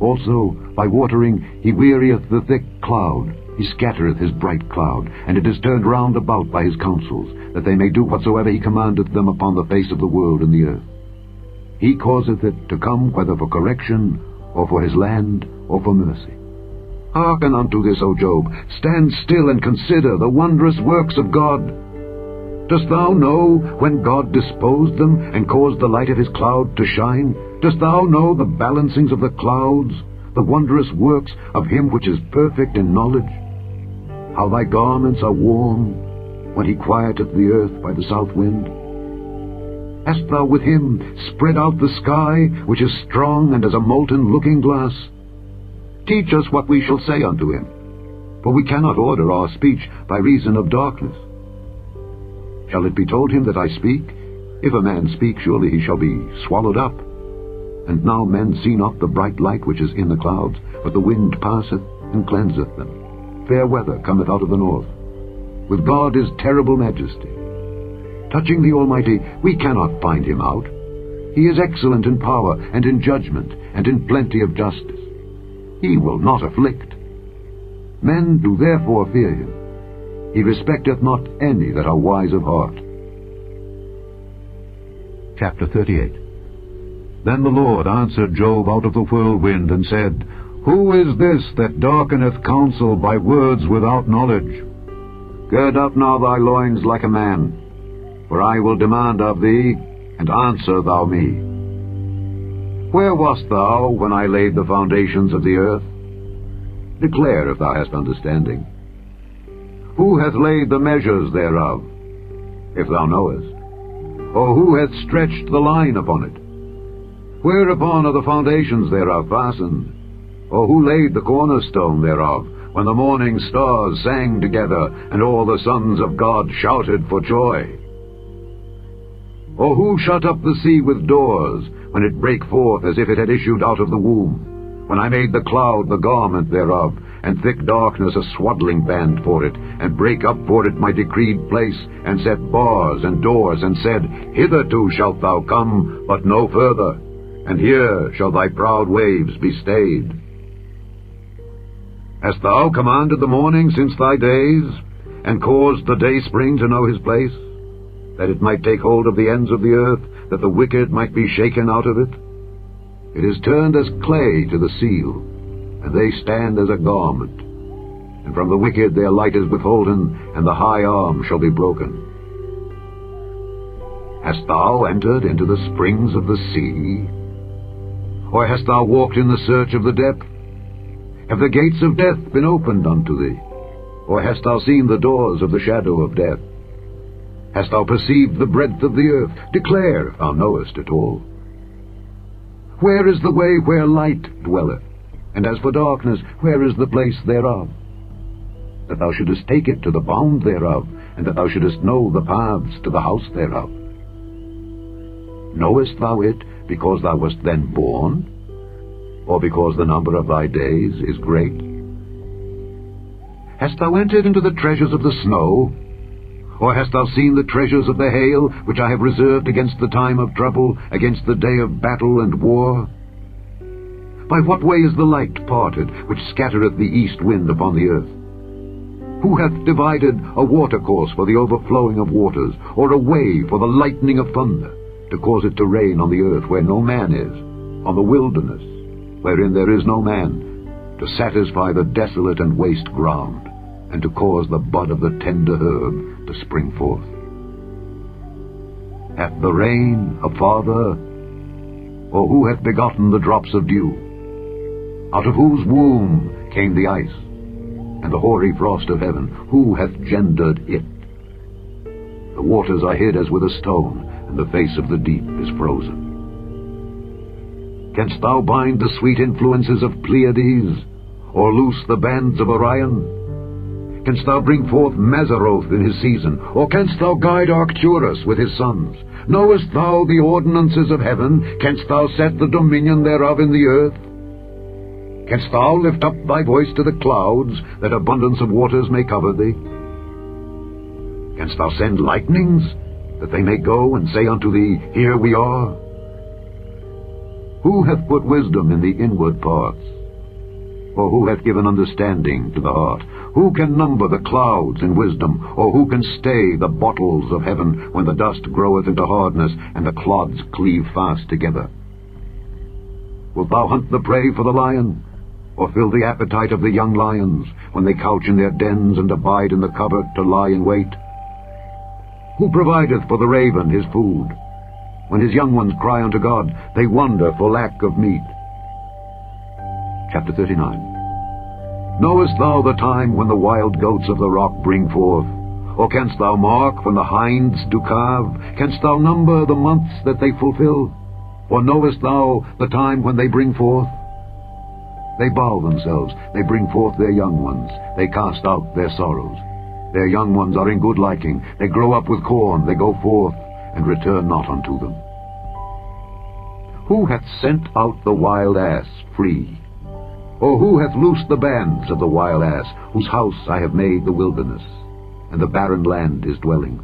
Also by watering he wearieth the thick cloud. He scattereth his bright cloud, and it is turned round about by his counsels, that they may do whatsoever he commandeth them upon the face of the world and the earth. He causeth it to come whether for correction, or for his land, or for mercy. Hearken unto this, O Job. Stand still and consider the wondrous works of God. Dost thou know when God disposed them, and caused the light of his cloud to shine? Dost thou know the balancings of the clouds, the wondrous works of him which is perfect in knowledge? How thy garments are warm, when he quieteth the earth by the south wind? Hast thou with him spread out the sky, which is strong and as a molten looking-glass? Teach us what we shall say unto him, for we cannot order our speech by reason of darkness. Shall it be told him that I speak? If a man speak, surely he shall be swallowed up. And now men see not the bright light which is in the clouds, but the wind passeth and cleanseth them. Fair weather cometh out of the north. With God is terrible majesty. Touching the Almighty, we cannot find him out. He is excellent in power and in judgment and in plenty of justice. He will not afflict. Men do therefore fear him. He respecteth not any that are wise of heart. Chapter 38. Then the Lord answered Job out of the whirlwind, and said, Who is this that darkeneth counsel by words without knowledge? Gird up now thy loins like a man, for I will demand of thee, and answer thou me. Where wast thou when I laid the foundations of the earth? Declare if thou hast understanding. Who hath laid the measures thereof, if thou knowest? Or who hath stretched the line upon it? Whereupon are the foundations thereof fastened? Or who laid the cornerstone thereof, when the morning stars sang together, and all the sons of God shouted for joy? Or who shut up the sea with doors, when it brake forth as if it had issued out of the womb? When I made the cloud the garment thereof, and thick darkness a swaddling band for it, and brake up for it my decreed place, and set bars and doors, and said, Hitherto shalt thou come, but no further, and here shall thy proud waves be stayed. Hast thou commanded the morning since thy days, and caused the day spring to know his place, that it might take hold of the ends of the earth, that the wicked might be shaken out of it? It is turned as clay to the seal, and they stand as a garment. And from the wicked their light is withholden, and the high arm shall be broken. Hast thou entered into the springs of the sea? Or hast thou walked in the search of the depth? Have the gates of death been opened unto thee? Or hast thou seen the doors of the shadow of death? Hast thou perceived the breadth of the earth? Declare if thou knowest it all. Where is the way where light dwelleth? And as for darkness, where is the place thereof? That thou shouldest take it to the bound thereof, and that thou shouldest know the paths to the house thereof. Knowest thou it because thou wast then born? Or because the number of thy days is great? Hast thou entered into the treasures of the snow? Or hast thou seen the treasures of the hail, which I have reserved against the time of trouble, against the day of battle and war? By what way is the light parted, which scattereth the east wind upon the earth? Who hath divided a watercourse for the overflowing of waters, or a way for the lightning of thunder, to cause it to rain on the earth where no man is, on the wilderness, wherein there is no man, to satisfy the desolate and waste ground, and to cause the bud of the tender herb to spring forth? Hath the rain a father? Or who hath begotten the drops of dew? Out of whose womb came the ice, and the hoary frost of heaven? Who hath gendered it? The waters are hid as with a stone, and the face of the deep is frozen. Canst thou bind the sweet influences of Pleiades, or loose the bands of Orion? Canst thou bring forth Mazzaroth in his season, or canst thou guide Arcturus with his sons? Knowest thou the ordinances of heaven? Canst thou set the dominion thereof in the earth? Canst thou lift up thy voice to the clouds, that abundance of waters may cover thee? Canst thou send lightnings, that they may go and say unto thee, Here we are? Who hath put wisdom in the inward parts? Or who hath given understanding to the heart? Who can number the clouds in wisdom, or who can stay the bottles of heaven when the dust groweth into hardness, and the clods cleave fast together? Wilt thou hunt the prey for the lion, or fill the appetite of the young lions, when they couch in their dens and abide in the covert to lie in wait? Who provideth for the raven his food? When his young ones cry unto God, they wonder for lack of meat. Chapter 39. Knowest thou the time when the wild goats of the rock bring forth? Or canst thou mark when the hinds do calve? Canst thou number the months that they fulfill? Or knowest thou the time when they bring forth? They bow themselves, they bring forth their young ones, they cast out their sorrows. Their young ones are in good liking, they grow up with corn, they go forth, and return not unto them. Who hath sent out the wild ass free? Or who hath loosed the bands of the wild ass, whose house I have made the wilderness, and the barren land his dwellings?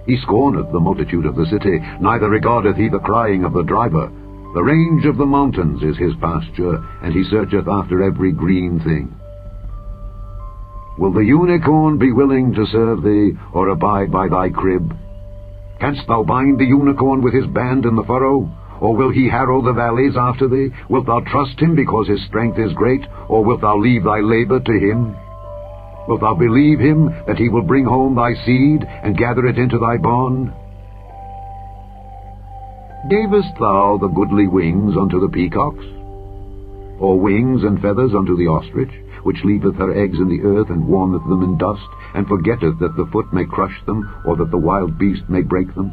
He scorneth the multitude of the city, neither regardeth he the crying of the driver. The range of the mountains is his pasture, and he searcheth after every green thing. Will the unicorn be willing to serve thee, or abide by thy crib? Canst thou bind the unicorn with his band in the furrow? Or will he harrow the valleys after thee? Wilt thou trust him because his strength is great? Or wilt thou leave thy labor to him? Wilt thou believe him that he will bring home thy seed, and gather it into thy barn? Gavest thou the goodly wings unto the peacocks? Or wings and feathers unto the ostrich, which leaveth her eggs in the earth, and warmeth them in dust, and forgetteth that the foot may crush them, or that the wild beast may break them?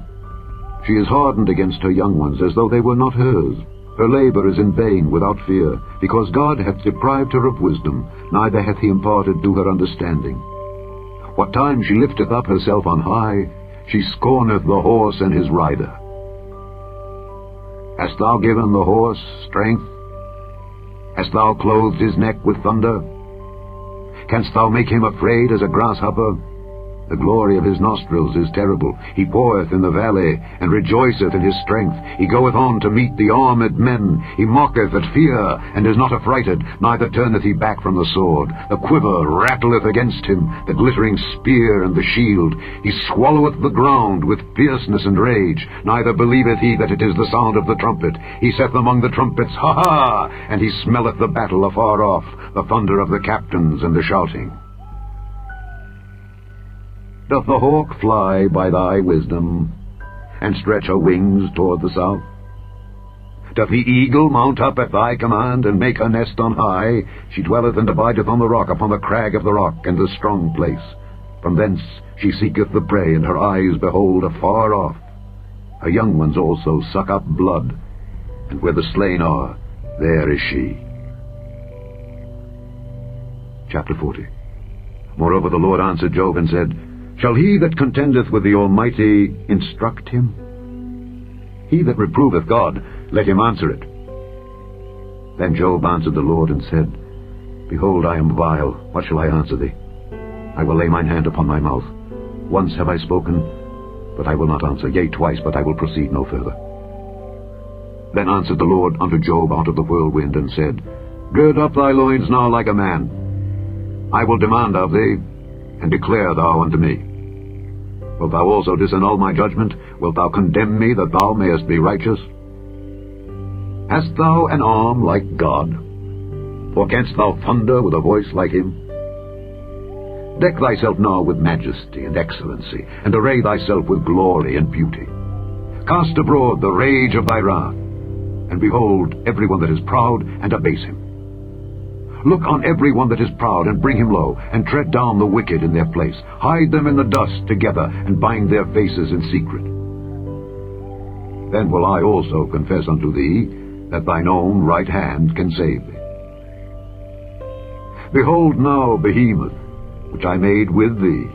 She is hardened against her young ones, as though they were not hers. Her labor is in vain without fear, because God hath deprived her of wisdom, neither hath he imparted to her understanding. What time she lifteth up herself on high, she scorneth the horse and his rider. Hast thou given the horse strength? Hast thou clothed his neck with thunder? Canst thou make him afraid as a grasshopper? The glory of his nostrils is terrible. He poureth in the valley, and rejoiceth in his strength. He goeth on to meet the armed men. He mocketh at fear, and is not affrighted, neither turneth he back from the sword. The quiver rattleth against him, the glittering spear and the shield. He swalloweth the ground with fierceness and rage, neither believeth he that it is the sound of the trumpet. He saith among the trumpets, Ha ha! And he smelleth the battle afar off, the thunder of the captains and the shouting. Doth the hawk fly by thy wisdom, and stretch her wings toward the south? Doth the eagle mount up at thy command, and make her nest on high? She dwelleth and abideth on the rock, upon the crag of the rock, and the strong place. From thence she seeketh the prey, and her eyes behold afar off. Her young ones also suck up blood, and where the slain are, there is she. Chapter 40. Moreover the Lord answered Job and said, Shall he that contendeth with the Almighty instruct him? He that reproveth God, let him answer it. Then Job answered the Lord and said, Behold, I am vile. What shall I answer thee? I will lay mine hand upon my mouth. Once have I spoken, but I will not answer. Yea, twice, but I will proceed no further. Then answered the Lord unto Job out of the whirlwind, and said, Gird up thy loins now like a man. I will demand of thee, and declare thou unto me. Wilt thou also disannul my judgment? Wilt thou condemn me, that thou mayest be righteous? Hast thou an arm like God? Or canst thou thunder with a voice like him? Deck thyself now with majesty and excellency, and array thyself with glory and beauty. Cast abroad the rage of thy wrath, and behold every one that is proud, and abase him. Look on every one that is proud, and bring him low, and tread down the wicked in their place. Hide them in the dust together, and bind their faces in secret. Then will I also confess unto thee, that thine own right hand can save thee. Behold now Behemoth, which I made with thee.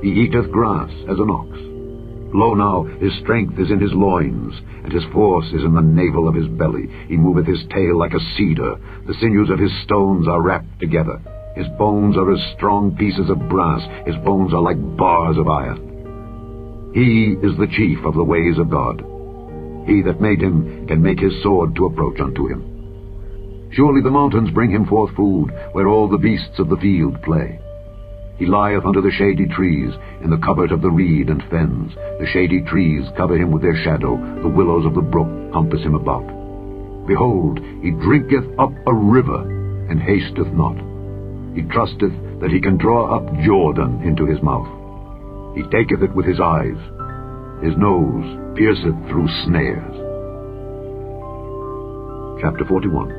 He eateth grass as an ox. Lo now, his strength is in his loins, and his force is in the navel of his belly. He moveth his tail like a cedar. The sinews of his stones are wrapped together. His bones are as strong pieces of brass. His bones are like bars of iron. He is the chief of the ways of God. He that made him can make his sword to approach unto him. Surely the mountains bring him forth food, where all the beasts of the field play. He lieth under the shady trees, in the covert of the reed and fens. The shady trees cover him with their shadow, the willows of the brook compass him about. Behold, he drinketh up a river, and hasteth not. He trusteth that he can draw up Jordan into his mouth. He taketh it with his eyes. His nose pierceth through snares. Chapter 41.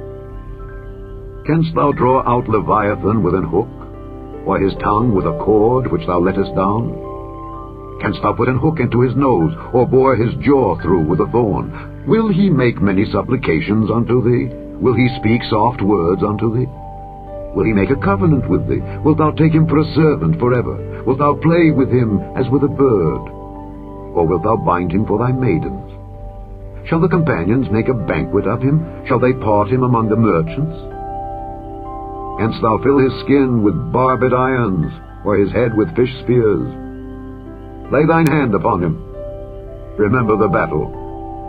Canst thou draw out Leviathan with an hook, or his tongue with a cord which thou lettest down? Canst thou put an hook into his nose, or bore his jaw through with a thorn? Will he make many supplications unto thee? Will he speak soft words unto thee? Will he make a covenant with thee? Wilt thou take him for a servant forever? Wilt thou play with him as with a bird? Or wilt thou bind him for thy maidens? Shall the companions make a banquet of him? Shall they part him among the merchants? Canst thou fill his skin with barbed irons, or his head with fish spears? Lay thine hand upon him. Remember the battle.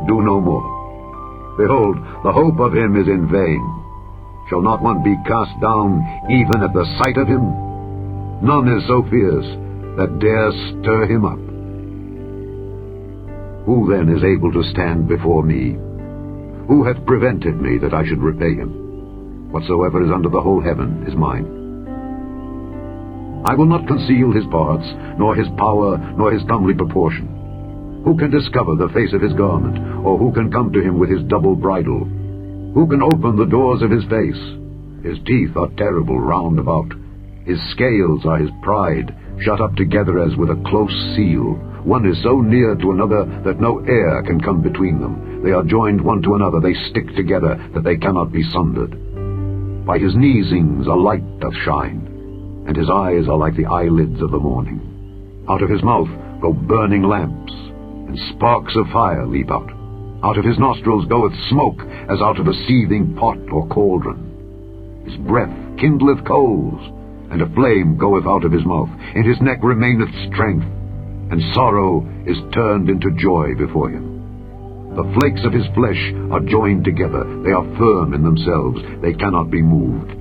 Do no more. Behold, the hope of him is in vain. Shall not one be cast down even at the sight of him? None is so fierce that dare stir him up. Who then is able to stand before me? Who hath prevented me that I should repay him? Whatsoever is under the whole heaven is mine. I will not conceal his parts, nor his power, nor his comely proportion. Who can discover the face of his garment, or who can come to him with his double bridle? Who can open the doors of his face? His teeth are terrible round about. His scales are his pride, shut up together as with a close seal. One is so near to another that no air can come between them. They are joined one to another, they stick together, that they cannot be sundered. By his neesings a light doth shine, and his eyes are like the eyelids of the morning. Out of his mouth go burning lamps, and sparks of fire leap out. Out of his nostrils goeth smoke, as out of a seething pot or cauldron. His breath kindleth coals, and a flame goeth out of his mouth. In his neck remaineth strength, and sorrow is turned into joy before him. The flakes of his flesh are joined together. They are firm in themselves. They cannot be moved.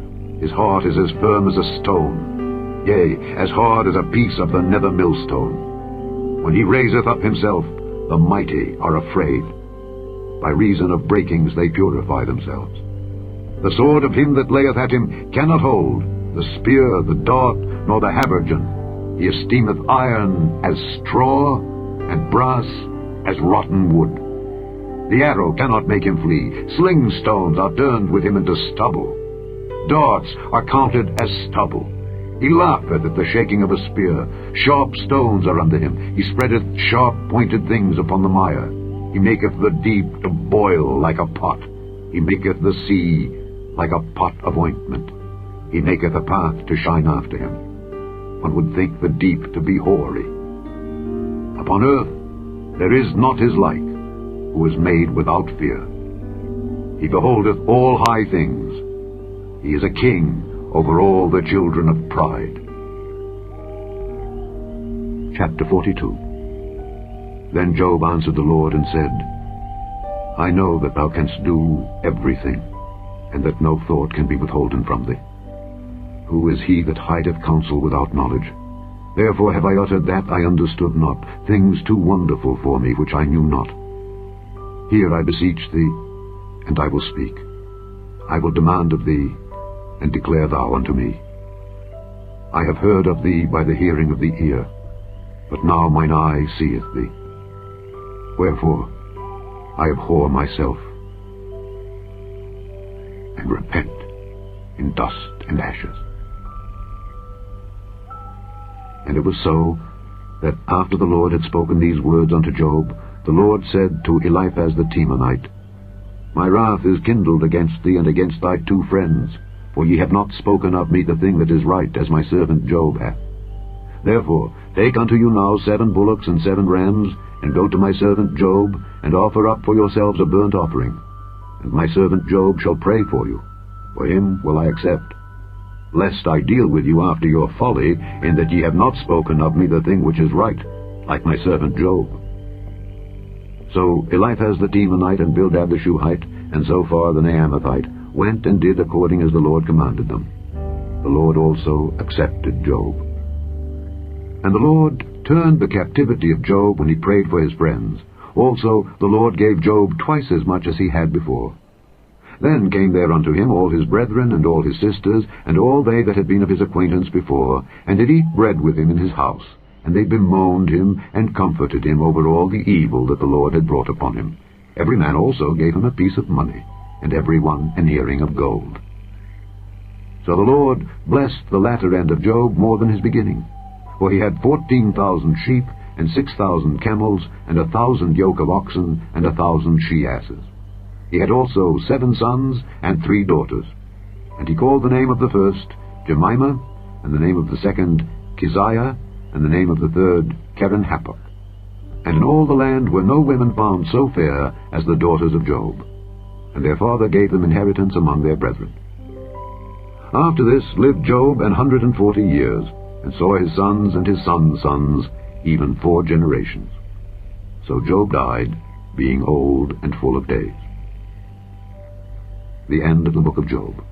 His heart is as firm as a stone, yea, as hard as a piece of the nether millstone. When he raiseth up himself, the mighty are afraid. By reason of breakings they purify themselves. The sword of him that layeth at him cannot hold, the spear, the dart, nor the habergeon. He esteemeth iron as straw, and brass as rotten wood. The arrow cannot make him flee. Sling stones are turned with him into stubble. Darts are counted as stubble. He laugheth at the shaking of a spear. Sharp stones are under him. He spreadeth sharp-pointed things upon the mire. He maketh the deep to boil like a pot. He maketh the sea like a pot of ointment. He maketh a path to shine after him. One would think the deep to be hoary. Upon earth there is not his like, who is made without fear. He beholdeth all high things. He is a king over all the children of pride. Chapter 42. Then Job answered the Lord and said, I know that thou canst do everything, and that no thought can be withholden from thee. Who is he that hideth counsel without knowledge? Therefore have I uttered that I understood not, things too wonderful for me which I knew not. Hear, I beseech thee, and I will speak. I will demand of thee, and declare thou unto me. I have heard of thee by the hearing of the ear, but now mine eye seeth thee. Wherefore I abhor myself, and repent in dust and ashes. And it was so, that after the Lord had spoken these words unto Job, the Lord said to Eliphaz the Temanite, My wrath is kindled against thee and against thy two friends, for ye have not spoken of me the thing that is right, as my servant Job hath. Therefore take unto you now 7 bullocks and 7 rams, and go to my servant Job, and offer up for yourselves a burnt offering. And my servant Job shall pray for you. For him will I accept. Lest I deal with you after your folly, in that ye have not spoken of me the thing which is right, like my servant Job. So Eliphaz the Temanite and Bildad the Shuhite, and Zophar the Naamathite, went and did according as the Lord commanded them. The Lord also accepted Job. And the Lord turned the captivity of Job when he prayed for his friends. Also the Lord gave Job twice as much as he had before. Then came there unto him all his brethren, and all his sisters, and all they that had been of his acquaintance before, and did eat bread with him in his house. And they bemoaned him, and comforted him over all the evil that the Lord had brought upon him. Every man also gave him a piece of money, and every one an earring of gold. So the Lord blessed the latter end of Job more than his beginning. For he had 14,000 sheep, and 6,000 camels, and 1,000 yoke of oxen, and 1,000 she-asses. He had also 7 sons and 3 daughters. And he called the name of the first Jemimah, and the name of the second Keziah, and the name of the third Keren-Happuch. And in all the land were no women found so fair as the daughters of Job. And their father gave them inheritance among their brethren. After this lived Job 140 years, and saw his sons and his sons' sons, even 4 generations. So Job died, being old and full of days. The end of the book of Job.